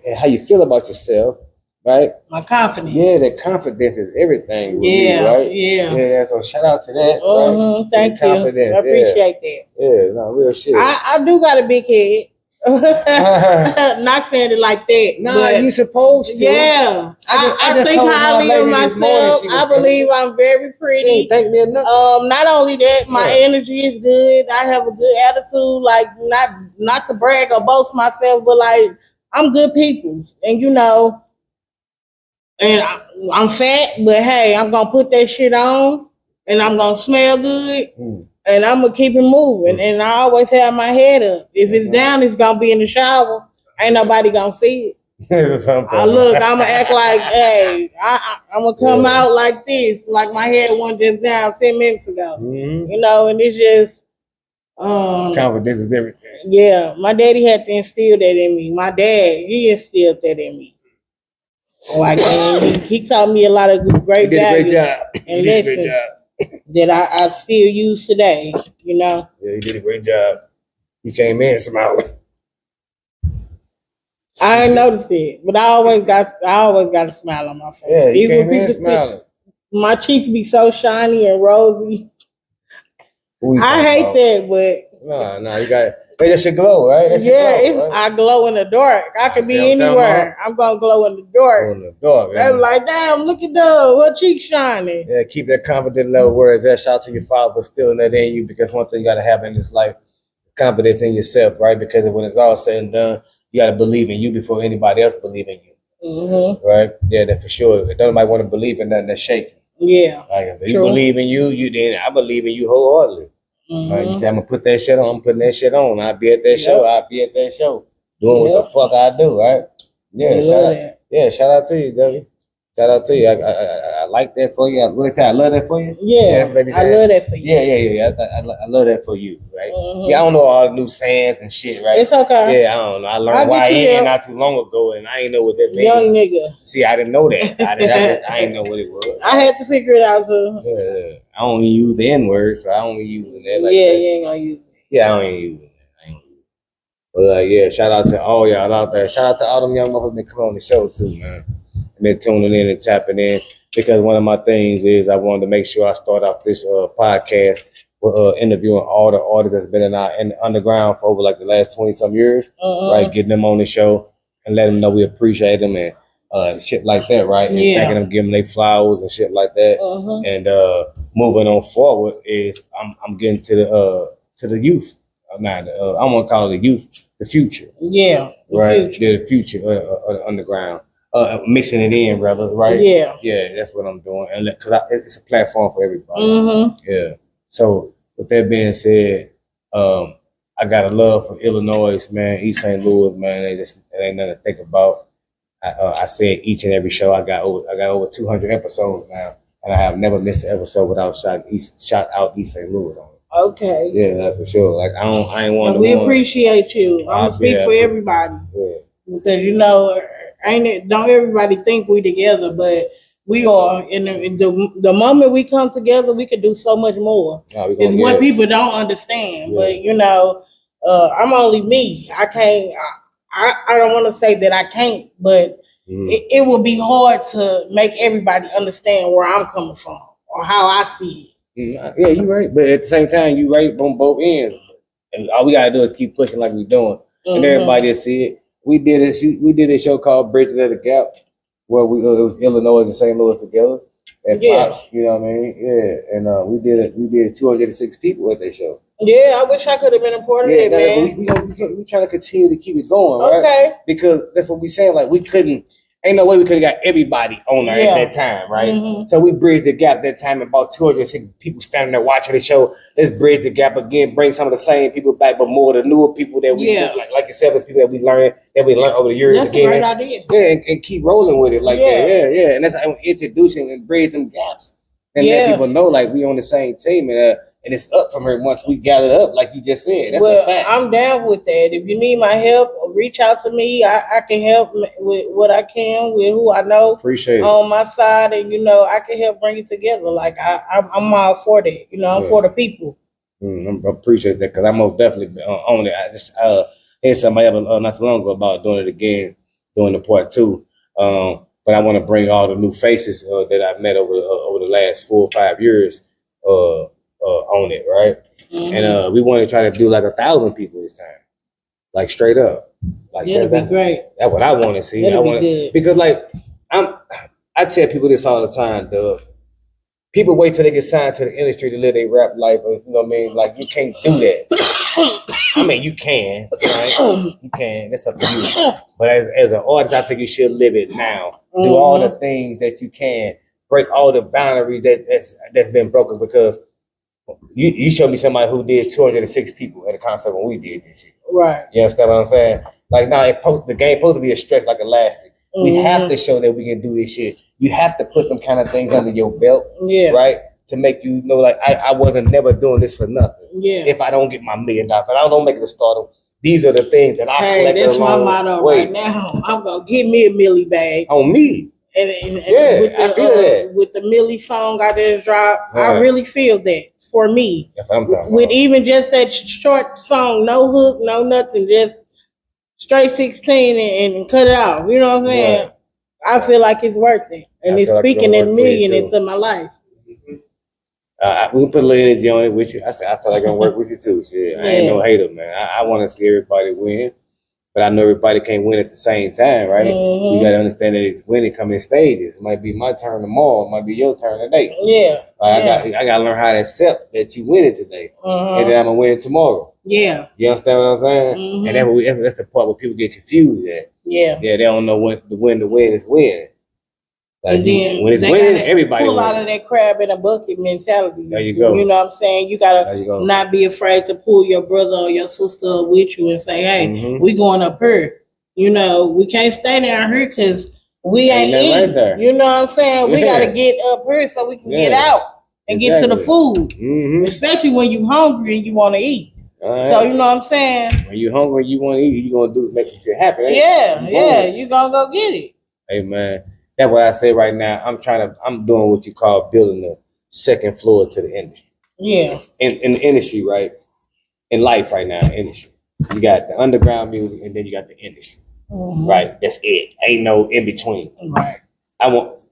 And how you feel about yourself, right? My confidence. Yeah, that confidence is everything. With Yeah, you, right? yeah. So shout out to that. Right? Thank you. I appreciate that. Yeah, no, real shit. I do got a big head. Not saying it like that. Nah, you supposed to. Yeah. I just think told highly my of lady this myself. morning I believe I'm very pretty. She ain't thank me enough. Not only that, my energy is good. I have a good attitude. Like not to brag or boast myself, but like I'm good people. And you know, and I'm fat, but hey, I'm gonna put that shit on and I'm gonna smell good. And I'm gonna keep it moving. And I always have my head up. If it's down, it's gonna be in the shower. Ain't nobody gonna see it. I'm gonna act like, hey, I'm gonna come out like this, like my head wasn't just down 10 minutes ago. You know, and it's just confidence is everything. Yeah, my daddy had to instill that in me. My dad, he instilled that in me. Like, and he taught me a lot of great values and lessons that I still use today, you know. Yeah, he did a great job. You came in smiling. I ain't noticed it, but I always got a smile on my face. Yeah, you came in smiling. My cheeks be so shiny and rosy. I hate that, but no, you got they just should glow, right? Right? I glow in the dark. I could be anywhere. I'm gonna glow in the dark. They be like, damn, look at Dubb, her cheeks shining. Yeah, keep that confidence level where it's at. Shout out to your father for instilling that in you, because one thing you gotta have in this life is confidence in yourself, right? Because when it's all said and done, you gotta believe in you before anybody else believe in you. Right? Yeah, that's for sure. If nobody want to believe in nothing, that's shaky. Yeah. Like, if you believe in you then I believe in you wholeheartedly. Right? You say, I'm gonna put that shit on, I'm putting that shit on. I'll be at that show, doing what the fuck I do, right? Yeah, shout out to you, Debbie. Shout out to you. I like that for you. I love that for you. Yeah, I love that for you. Yeah. I love that for you, right? Yeah, I don't know all the new sayings and shit, right? It's okay. Yeah, I don't know. I learned YN not too long ago, and I ain't know what that means. Young nigga. See, I didn't know that. I didn't know what it was. I had to figure it out too. Yeah, I only use the N word, so I only use that. Like you ain't gonna use it. Yeah, I don't use it. But yeah, shout out to all y'all out there. Shout out to all them young motherfuckers that come on the show too, man. Been tuning in and tapping in, because one of my things is I wanted to make sure I start off this podcast with interviewing all the artists that's been in the underground for over like the last 20 some years, right? Getting them on the show and letting them know we appreciate them and shit like that, right? And thanking them, giving them their flowers and shit like that. And moving on forward is I'm getting to the youth. I want to call it the youth, the future. Yeah, right. They're the future of the underground. Mixing it in, rather, right? Yeah, that's what I'm doing, and because it's a platform for everybody. Yeah. So with that being said, I got a love for Illinois, man, East St. Louis, man. It ain't nothing to think about. I said each and every show I got over 200 episodes now, and I have never missed an episode without shout out East St. Louis on it. Okay. Yeah, that's for sure. Like I ain't want to. We appreciate you. I'm gonna speak for everybody. Yeah. Because you know, don't everybody think we together, but we are. In the moment we come together, we can do so much more. It's what people don't understand. But you know, I'm only me. I can't. I don't want to say that I can't, but it will be hard to make everybody understand where I'm coming from or how I see it. Yeah, you're right. But at the same time, you're right on both ends. And all we gotta do is keep pushing like we're doing, and everybody will see it. We did a show called Bridges of the Gap, where it was Illinois and St. Louis together at Pops, you know what I mean? Yeah, and we did 206 people at that show. Yeah, I wish I could have been a part of it, man. We trying to continue to keep it going, right? Okay. Because that's what we saying. Like ain't no way we could have got everybody on there at that time, right? So we bridged the gap that time. About 206 people standing there watching the show. Let's bridge the gap again. Bring some of the same people back, but more of the newer people that we like yourself, the people that we learned over the years. That's again. A great idea. Yeah, and keep rolling with it like that. Yeah. And that's how we introduce and bridge them gaps. and let people know like we on the same team, and it's up from here once we gather up, like you just said. That's a fact. I'm down with that. If you need my help, reach out to me. I can help with what I can with who I know. Appreciate it. On my side, and I can help bring it together. Like I'm all for that. I'm for the people. I appreciate that because I'm most definitely on it. I just had somebody not too long ago about doing it again, doing the part 2. But I want to bring all the new faces that I've met over the last 4 or 5 years on it, right? Mm-hmm. And we want to try to do like 1,000 people this time, like straight up. Like that'd be great. That's what I want to see. That'd be good. Because like I tell people this all the time, Dubb. People wait till they get signed to the industry to live their rap life. You know what I mean? Like, you can't do that. I mean, you can, right? You can. That's up to you. But as an artist, I think you should live it now. Mm-hmm. Do all the things that you can. Break all the boundaries that's been broken. Because you showed me somebody who did 206 people at a concert when we did this shit. Right. You understand what I'm saying? Like, now, the game supposed to be a stretch like elastic. Mm-hmm. We have to show that we can do this shit. You have to put them kind of things under your belt, right? To make you know, like, I wasn't never doing this for nothing. Yeah. If I don't get my $1 million, but I don't make it a stardom. These are the things that I collect. That's my motto right now. I'm gonna get me a milli bag on me. And with the, I feel that with the Millie song I just dropped, I really feel that for me. That's what I'm talking with about. Even just that short song, no hook, no nothing, just straight 16 and cut it off. You know what I'm saying? Right. I feel like it's worth it. And it's speaking that million into my life. Mm-hmm. We put a little energy on it with you. I said, I feel like I'm work with you too. Shit. I ain't no hater, man. I want to see everybody win. But I know everybody can't win at the same time, right? Mm-hmm. You got to understand that it's winning come in stages. It might be my turn tomorrow. It might be your turn today. Yeah. I got to learn how to accept that you win it today. And then I'm going to win tomorrow. Yeah. You understand what I'm saying? Mm-hmm. And that's the part where people get confused at. Yeah. Yeah, they don't know when the win is win. Like, and then when it's winning, everybody pull wins. Out of that crab in a bucket mentality. There you go. You know what I'm saying? You gotta not be afraid to pull your brother or your sister with you and say, "Hey, we going up here." You know, we can't stay down here because we ain't eating. Right, you know what I'm saying? We gotta get up here so we can get out and get to the food. Mm-hmm. Especially when you hungry and you want to eat. Right. So you know what I'm saying? When you hungry, you want to eat. You gonna do make some shit happen. You gonna go get it. Hey man. That's what I say right now. I'm doing what you call building the second floor to the industry. Yeah. In the industry, right? In life right now, industry. You got the underground music and then you got the industry. Mm-hmm. Right? That's it. Ain't no in between. Right.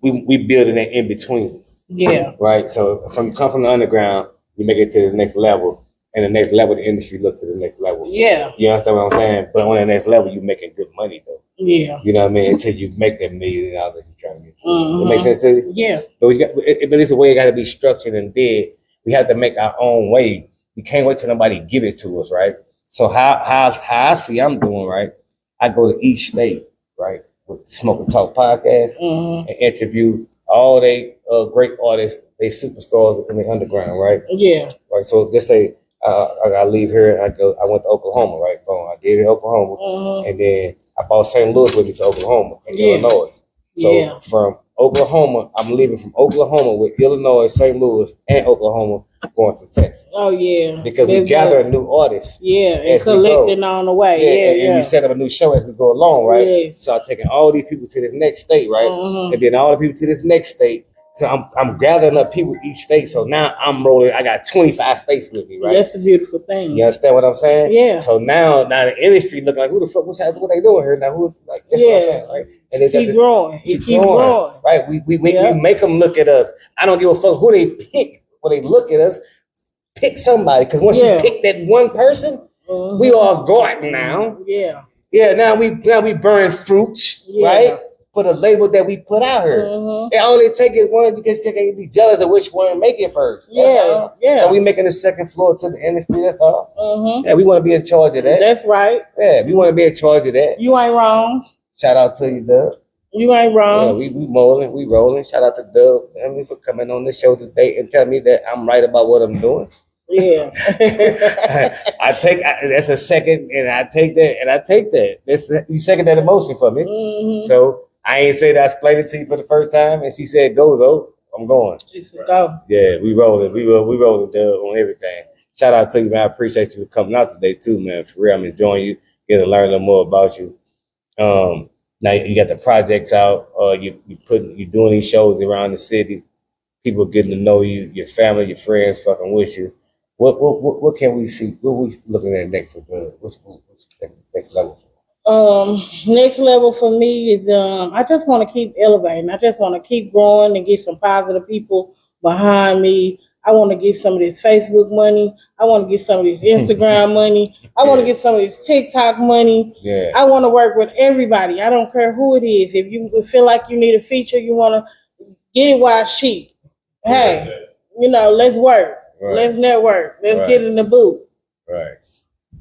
We building that in between. Yeah. Right? So come from the underground, you make it to the next level. And the next level, the industry look to the next level. Yeah. You understand what I'm saying? But on the next level, you making good money though. Yeah. You know what I mean? Until you make that $1 million that you're trying to get to. Mm-hmm. It makes sense to you? Yeah. But it's a way it got to be structured and did. We have to make our own way. We can't wait till nobody give it to us, right? So how I see I'm doing, right? I go to each state, right, with Smoke and Talk podcast and interview all they great artists, they superstars in the underground, right? Yeah. Right. So just say I leave here and I went to Oklahoma, right? Boom. I did it in Oklahoma. And then I bought St. Louis with me to Oklahoma and Illinois. So from Oklahoma, I'm leaving from Oklahoma with Illinois, St. Louis, and Oklahoma going to Texas. Oh, yeah. Because we gather a new artist. Yeah, and collecting on the way. And we set up a new show as we go along, right? Yeah. So I'm taking all these people to this next state, right? And then all the people to this next state. So I'm gathering up people each state. So now I'm rolling. I got 25 states with me, right? That's a beautiful thing. You understand what I'm saying? Yeah. So now the industry looking like, who the fuck? What they doing here now? Who's like? What I'm saying, right? And it keep growing. It keep growing. Right. We make them look at us. I don't give a fuck who they pick. When they look at us, pick somebody. Because once you pick that one person, we all garden now. Yeah. Yeah. Now we burn fruits, right? For the label that we put out here. It only take is one because they can be jealous of which one make it first. That's So we making the second floor to the industry, that's all. Yeah, we want to be in charge of that. That's right. Yeah, we want to be in charge of that. You ain't wrong. Shout out to you, Dubb. You ain't wrong. Yeah, we rolling. Shout out to Dubb and for coming on the show today and telling me that I'm right about what I'm doing. Yeah. That's a second, and I take that. You second that emotion for me. So I ain't say that I explained it to you for the first time, and she said, "Gozo." I'm going. It's a go. Yeah, we rolling. We rolling on everything. Shout out to you, man. I appreciate you for coming out today too, man. For real, I'm enjoying you. Get to learn a little more about you. Now you got the projects out. You doing these shows around the city. People getting to know you, your family, your friends, fucking with you. What can we see? What we looking at next for good? What's next level? Next level for me is I just want to keep elevating. I just want to keep growing and get some positive people behind me. I want to get some of this Facebook money. I want to get some of this Instagram money. I want to get some of this TikTok money. Yeah. I want to work with everybody. I don't care who it is. If you feel like you need a feature, you want to get it while it's cheap. Hey, let's work. Right. Let's network. Let's get in the booth. Right.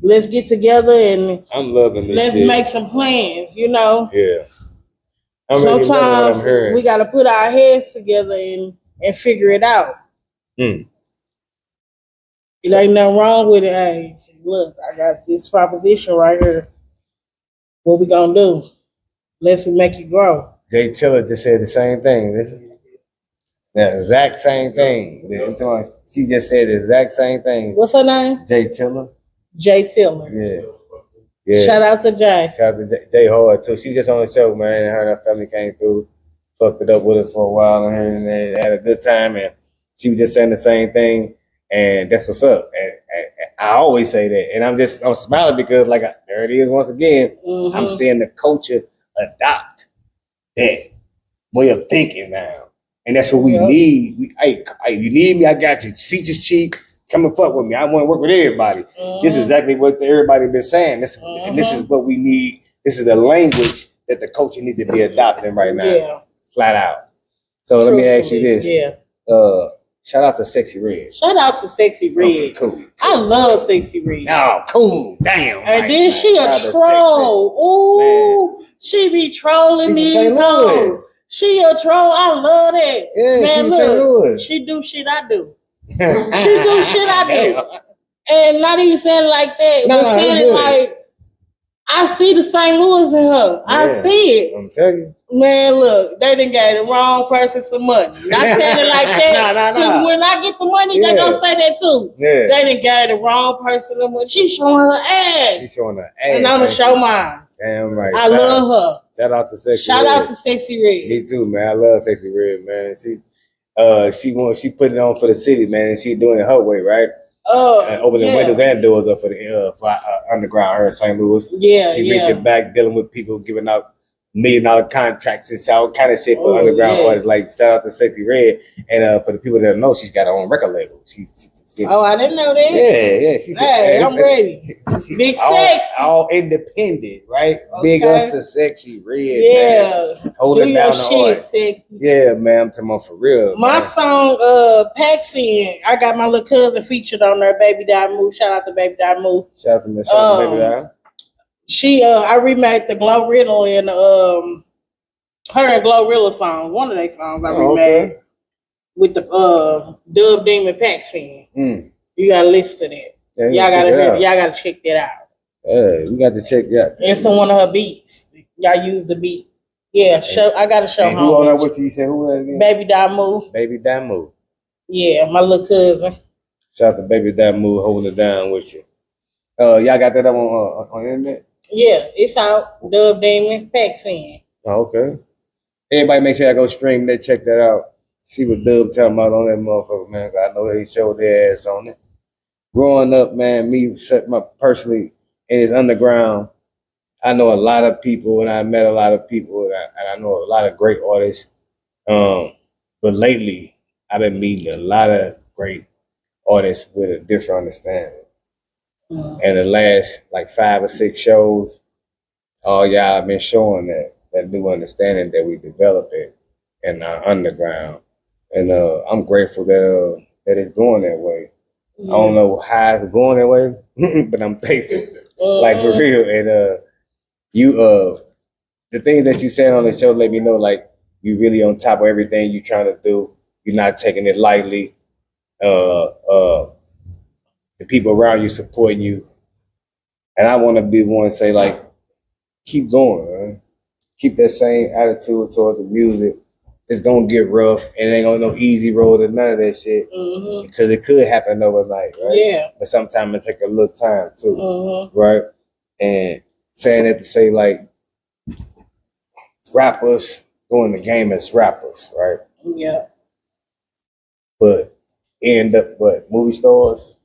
Let's get together and I'm loving this. Let's make some plans. Yeah. Sometimes we got to put our heads together and figure it out. It ain't nothing wrong with it. Hey, look, I got this proposition right here. What we gonna do? Let's make it grow. Jay Tiller just said the same thing. Listen. The exact same thing. She just said the exact same thing. What's her name? Jay Tiller. Jay Tiller. Yeah. Shout out to Jay. Shout out to Jay Hard too. She was just on the show, man, and her and her family came through, fucked it up with us for a while, and they had a good time. And she was just saying the same thing, and that's what's up. And I always say that, and I'm smiling because there it is once again. Mm-hmm. I'm seeing the culture adopt that way of thinking now. And that's what we need. Hey, you need me? I got you. Features cheap. Come and fuck with me. I want to work with everybody. Mm-hmm. This is exactly what everybody been saying. And this is what we need. This is the language that the culture need to be adopting right now. Yeah. Flat out. So let me ask you this. Yeah. Shout out to Sexy Red. Shout out to Sexy Red. Okay, cool. I love Sexy Red. Oh, cool. Damn. And then she a troll. Ooh, she be trolling these hoes. She a troll. I love that. Yeah, man, look, she do shit I do. She do shit I do. And not even saying it like that. But saying it like, I see the St. Louis in her. I see it. I'm telling you. Man, look, they done gave the wrong person some money. Not saying it like that. Because when I get the money, they gonna say that too. Yeah. They done gave the wrong person the money. She's showing her ass. She's showing her ass. And I'm gonna show mine. Damn right. I love her. Shout out to Sexy Red. Shout out to Sexy Red. Me too, man. I love Sexy Red, man. She put it on for the city, man, and she doing it her way, right? Opening windows and doors up for underground here in St. Louis. Yeah, she reaching back, dealing with people giving out $1 million contracts and all kind of shit for underground artists. Like, shout out to Sexy Red, and for the people that don't know, she's got her own record label. I didn't know that. Yeah. I'm ready. Big Sex, all independent, right? Okay. Big ups to Sexy Red. Yeah, man. Holding down the art. Sexy. Yeah, man. I'm talking about for real. My song, Paxin, I got my little cousin featured on there. Baby Die Move. Shout out to Baby Die Move. Shout out to Baby Die. She, I remade the Glow Riddle and her and Glow Riddle song. One of their songs I remade with the Dubb Demon Paxin. You gotta listen to that. Yeah, y'all gotta check that out. We got to check that. It's on one of her beats. Y'all use the beat. Yeah, I gotta show home. Who on that with you? You said who was that again? Baby Die Move. Baby Die Move. Yeah, my little cousin. Shout out to Baby Die Move holding it down with you. Y'all got that up on the internet? Yeah, it's out. Dubb Demon Paxin. Oh, okay. Everybody make sure y'all go stream that, check that out. See what Dubb talking about on that motherfucker, man. I know they showed their ass on it. Growing up, man, me personally in this underground, I know a lot of people and I met a lot of people and I know a lot of great artists. But lately, I've been meeting a lot of great artists with a different understanding. And the last 5 or 6 shows, all y'all have been showing that new understanding that we developed in our underground. And I'm grateful that it's going that way. I don't know how it's going that way, but I'm thankful. Like for real. And the things that you said on the show let me know you really on top of everything you're trying to do. You're not taking it lightly. The people around you supporting you. And I want to be the one to say keep going, man. Keep that same attitude towards the music it's gonna get rough, and it ain't gonna no easy road or none of that shit. Because it could happen overnight, right? Yeah. But sometimes it take a little time too, Mm-hmm. right? And saying that to say like rappers doing the game as rappers, right? Yeah. But end up movie stars,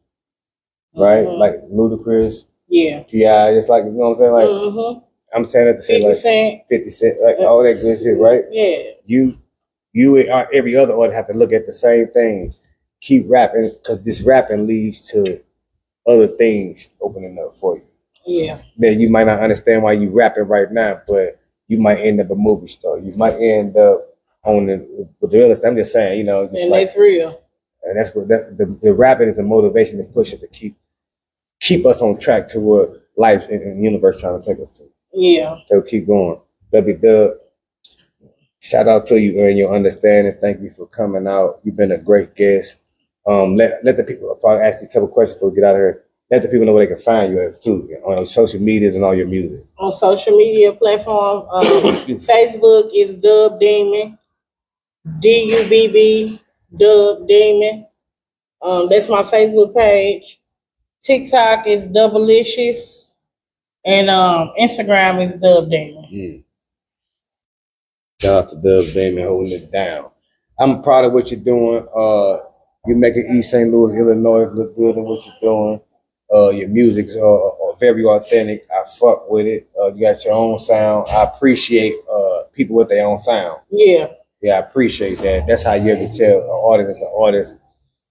right? Like Ludacris, T.I., just like, you know what I'm saying? Like I'm saying that to say 50 like Cent. 50 Cent, like all that good shit, right? Yeah. You and every other artist have to look at the same thing. Keep rapping, because this rapping leads to other things opening up for you. Yeah. Then you might not understand why you rapping right now, but you might end up a movie star. You might end up on the realist. I'm just saying, you know, just and like, that's real. And that's what the rapping is, a motivation to push it to keep us on track to what life and the universe trying to take us to. Yeah. So keep going. Dubb, shout out to you and your understanding. Thank you for coming out. You've been a great guest. Let the people, if I ask you a couple questions before we get out of here, let the people know where they can find you at too, on your social medias and all your music. On social media platform, Facebook is Dubb Demon, DUBB, Dubb Demon. That's my Facebook page. TikTok is Dubblicious, and Instagram is Dubb Demon. Shout out to Dubb Demon holding it down. I'm proud of what you're doing. You're making East St. Louis, Illinois look good in what you're doing. Your music's very authentic. I fuck with it. You got your own sound. I appreciate people with their own sound. Yeah. Yeah, I appreciate that. That's how you ever tell an artist is an artist.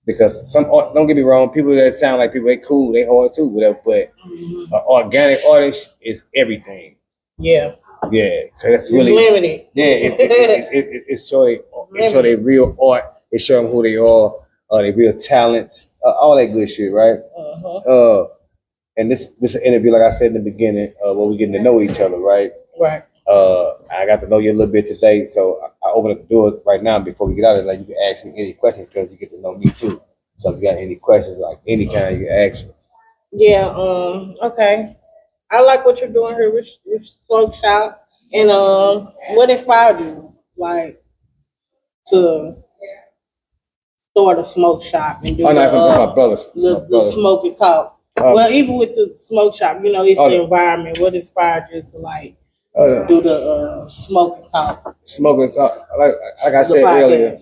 Because don't get me wrong, people that sound like people, they cool, they hard too, whatever. But an organic artist is everything. Yeah. Yeah, because that's really limited. Yeah, it's show they real art. It show them who they are, their real talents, all that good shit, right? And this interview, like I said in the beginning, when we getting to know each other, right? Right. I got to know you a little bit today, so I open up the door right now before we get out of it. Like, you can ask me any question because you get to know me too. So if you got any questions, like any kind, you can ask me. Yeah. Okay. I like what you're doing here with Smoke Shop, and what inspired you, like, to start a smoke shop and do the smoke and talk. Well, even with the smoke shop, you know, it's the environment. What inspired you to like do the smoke and talk? Smoke and talk, like I said earlier,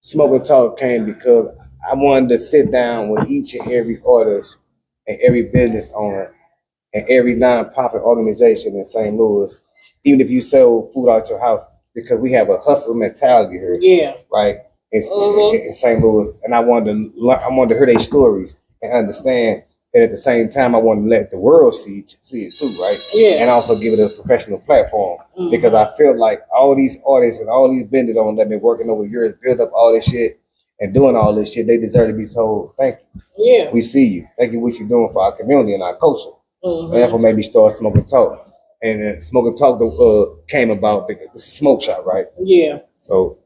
smoke and talk came because I wanted to sit down with each and every artist and every business owner and every nonprofit organization in St. Louis, even if you sell food out your house, because we have a hustle mentality here. Yeah. Right? In St. Louis. And I wanted to hear their stories and understand. And at the same time, I wanted to let the world see it too, right? Yeah. And also give it a professional platform. Because I feel like all these artists and all these vendors that have been working over years, build up all this shit and doing all this shit, they deserve to be told, thank you. Yeah. We see you. Thank you for what you're doing for our community and our culture. And that's what made me start Smoke and Talk. And Smoke and Talk came about because it's a smoke shop, right? Yeah. So,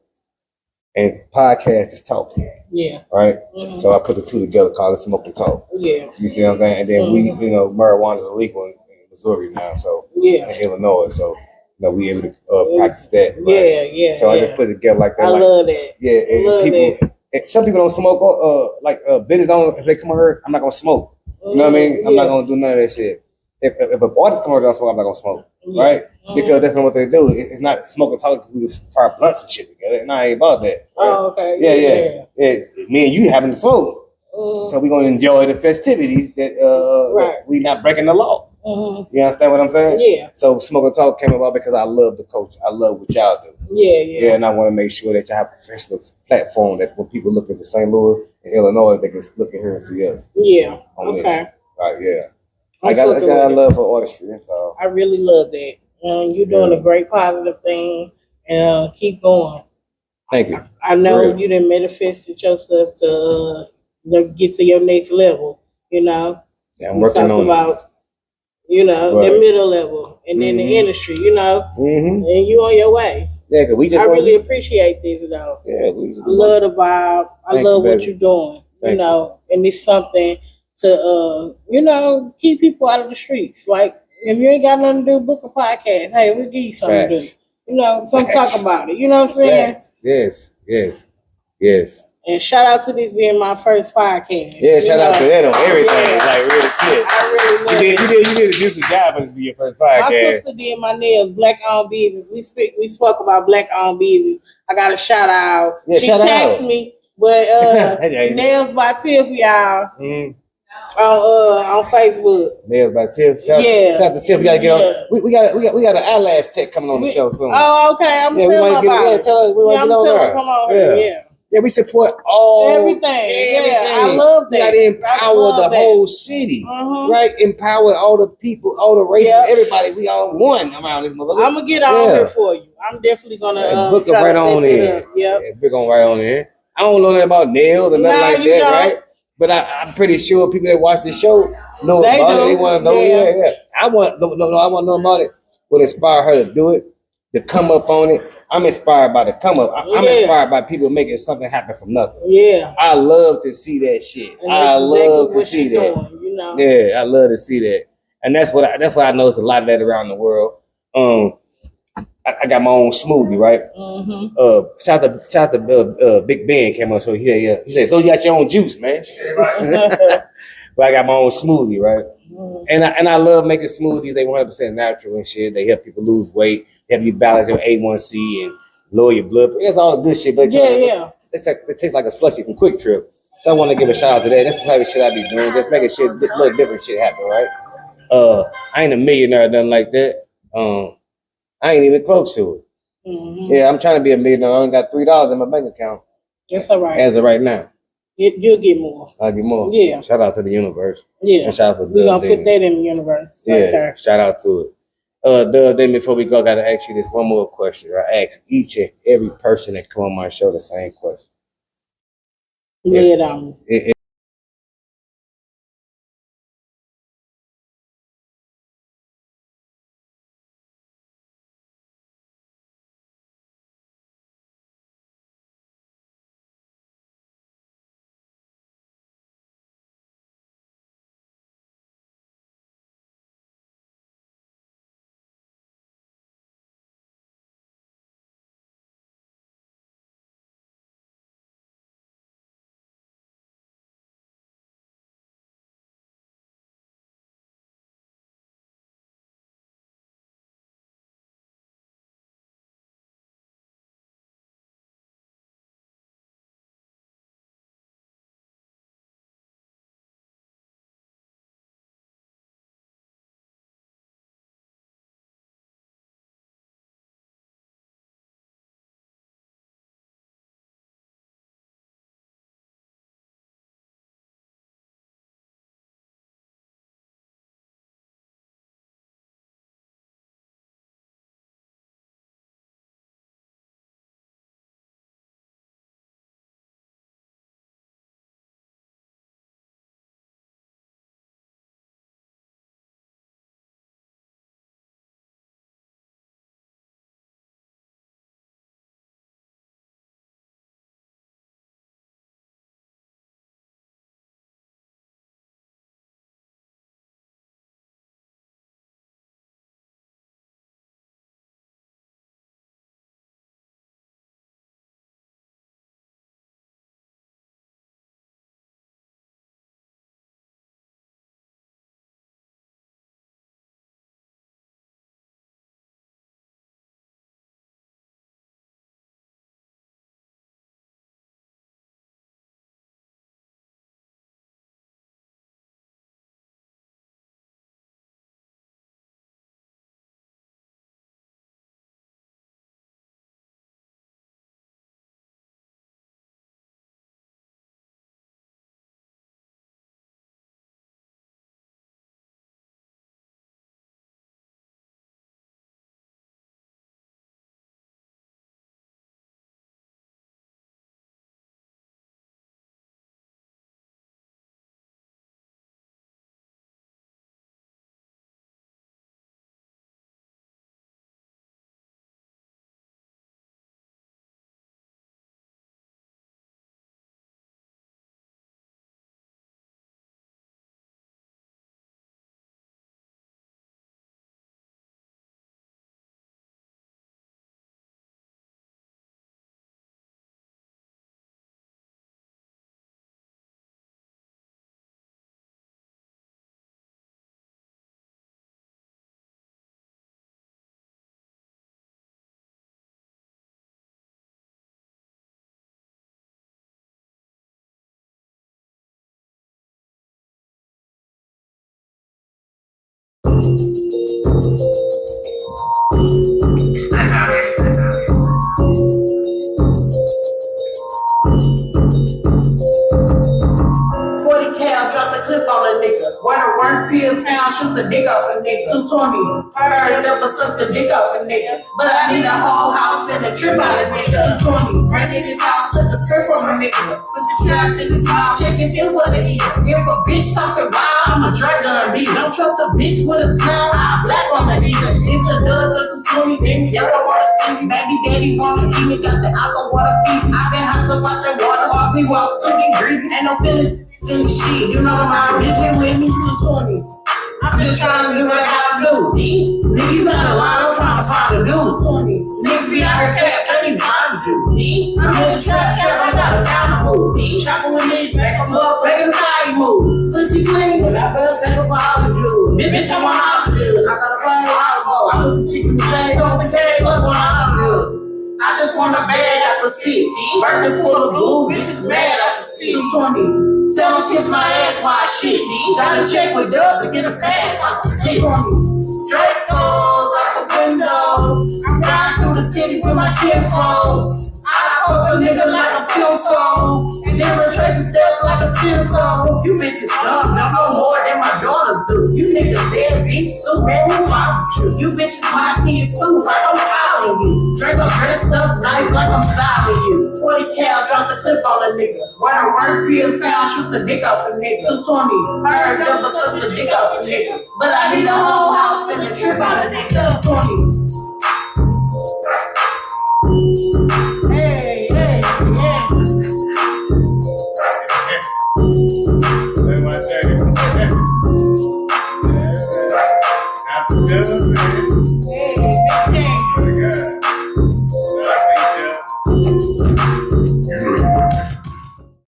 and podcast is talking. Yeah. Right? So I put the two together, call it Smoke and Talk. Yeah. You see what I'm saying? And then we, marijuana is illegal in Missouri now, so in Illinois, so we able to practice that. Right? Yeah, yeah. So I just put it together like that. I love that. Yeah, and people. Some people don't smoke. Business owners, if they come over, I'm not gonna smoke. You know what I mean? I'm not gonna do none of that shit. If a artist come over, don't smoke, I'm not gonna smoke, right? Because that's not what they do. It's not smoke and talk because we fire blunts and shit together. And I ain't about that. Right? Oh, okay. Yeah. It's me and you having to smoke, so we're gonna enjoy the festivities that we not breaking the law. You understand what I'm saying? Yeah. So Smoke and Talk came about because I love the culture. I love what y'all do. Yeah, and I want to make sure that y'all have a professional platform that when people look into St. Louis and Illinois, they can look at here and see us. Yeah. On this. Right, yeah. I got a love for artistry. That's all. I really love that. You're doing a great positive thing, and keep going. Thank you. I know you done manifested your stuff to get to your next level. You know. Yeah, I'm working on it. The middle level, and then the industry, and you on your way. Yeah, cause we just. I really appreciate this, though. Yeah, I love the vibe. I love what you're doing. And it's something to keep people out of the streets. Like if you ain't got nothing to do, book a podcast. Hey, we'll give you something to do. Some talk about it. You know what I'm saying? Yes. And shout out to this being my first podcast. Yeah, shout out to that on everything. Yeah. Like real shit. I really love it. You did a beautiful job for this be your first podcast. My sister did my nails, black owned business. We spoke about black owned business. I got a shout out. Yeah, she texted me, but Nails by Tiff, y'all. On Facebook. Nails by Tiff. Shout out to Tiff. We gotta get on. We got an eyelash tech coming on the show soon. Oh, okay. I'm telling her about it. Tell us we want to get on there. Come on here. Yeah, we support everything. Yeah, I love that. We gotta empower the whole city, right? Empower all the people, all the races, everybody. We all one around this motherfucker. I'm gonna get on here for you. I'm definitely gonna book try right to on set it in. up. Book on right on in. I don't know nothing about nails and nothing like that, right? But I'm pretty sure people that watch this show know about it. They want to know. Yeah. I want to know about it. What inspired her to do it? To come up on it. I'm inspired by the come up. I'm inspired by people making something happen from nothing. Yeah. I love to see that shit. I love to see that. Yeah, I love to see that. And that's what I notice a lot of that around the world. I got my own smoothie, right? Shout out to Big Ben came on, so he said, so you got your own juice, man. But I got my own smoothie, right? And I love making smoothies. They 100% natural and shit. They help people lose weight, help you balance your A1C and lower your blood pressure. That's all the good shit. But it tastes like a slushy from Quick Trip. So I want to give a shout out to that. That's the type of shit I be doing. Just making shit, little different shit happen, right? I ain't a millionaire or nothing like that. I ain't even close to it. Yeah, I'm trying to be a millionaire. I only got $3 in my bank account. That's all right. As of right now. You'll get more. I'll get more. Yeah. Shout out to the universe. Yeah. And shout out to Dubb. We're going to put that in the universe. Right there. Shout out to it. Dubb, then before we go, I got to ask you this one more question. I ask each and every person that come on my show the same question. Lay it on me. Clip on a nigga. Where the work pills found, shoot the dick off a nigga. 220. Heard never suck the dick off a nigga. But I need a whole house and a trip out of nigga. 220. Ran in his house, took the script from a nigga. Put the strap in his mouth, checking feel what it is. If a bitch talking wild, I'm a drag gun beat. Don't trust a bitch with a smile, I black on the heater. If the Dubb or 220, then y'all don't wanna see me. Baby daddy wanna eat me, got the alcohol water feet. I been hopped up out that water, while we walk to the green, ain't no feeling. Shit, you know my bitch with me, 220. I'm just trying to do what I gotta do. Nigga, you got a lot, I'm trying to find a dude. 20. Niggas be out here cap, I need to find a dude. I'm in the trap, I got a down the move. Chopping with me, back them up, making the fire move. Pussy clean, but I better say for all the dudes. This bitch, I'm on all the dudes. I got a play out of I was chicken the day, over the day, what's on all the dudes. I just want a bag out the city. Birkin full of blues, bitches mad out the city. 220. Tell him kiss my ass while I shit. Gotta check with Dubb to get a pass out the city. Straight goes out the window. I'm riding through the city with my kinfolk. I fuck a nigga like a pencil. And then retracing steps like a stencil. You bitches dumb, y'all know more than my daughters do. You niggas dead beats too, man, we follow you. You bitches my kids too, like I'm following you. Drink up dressed up nice like I'm styling you. 40 cal, drop the clip on a nigga. Where the work pills found, shoot the dick off a nigga. 220, heard never suck the dick off a nigga. But I need a whole house and a trip out of nigga. 220. Hey, yeah. Hey.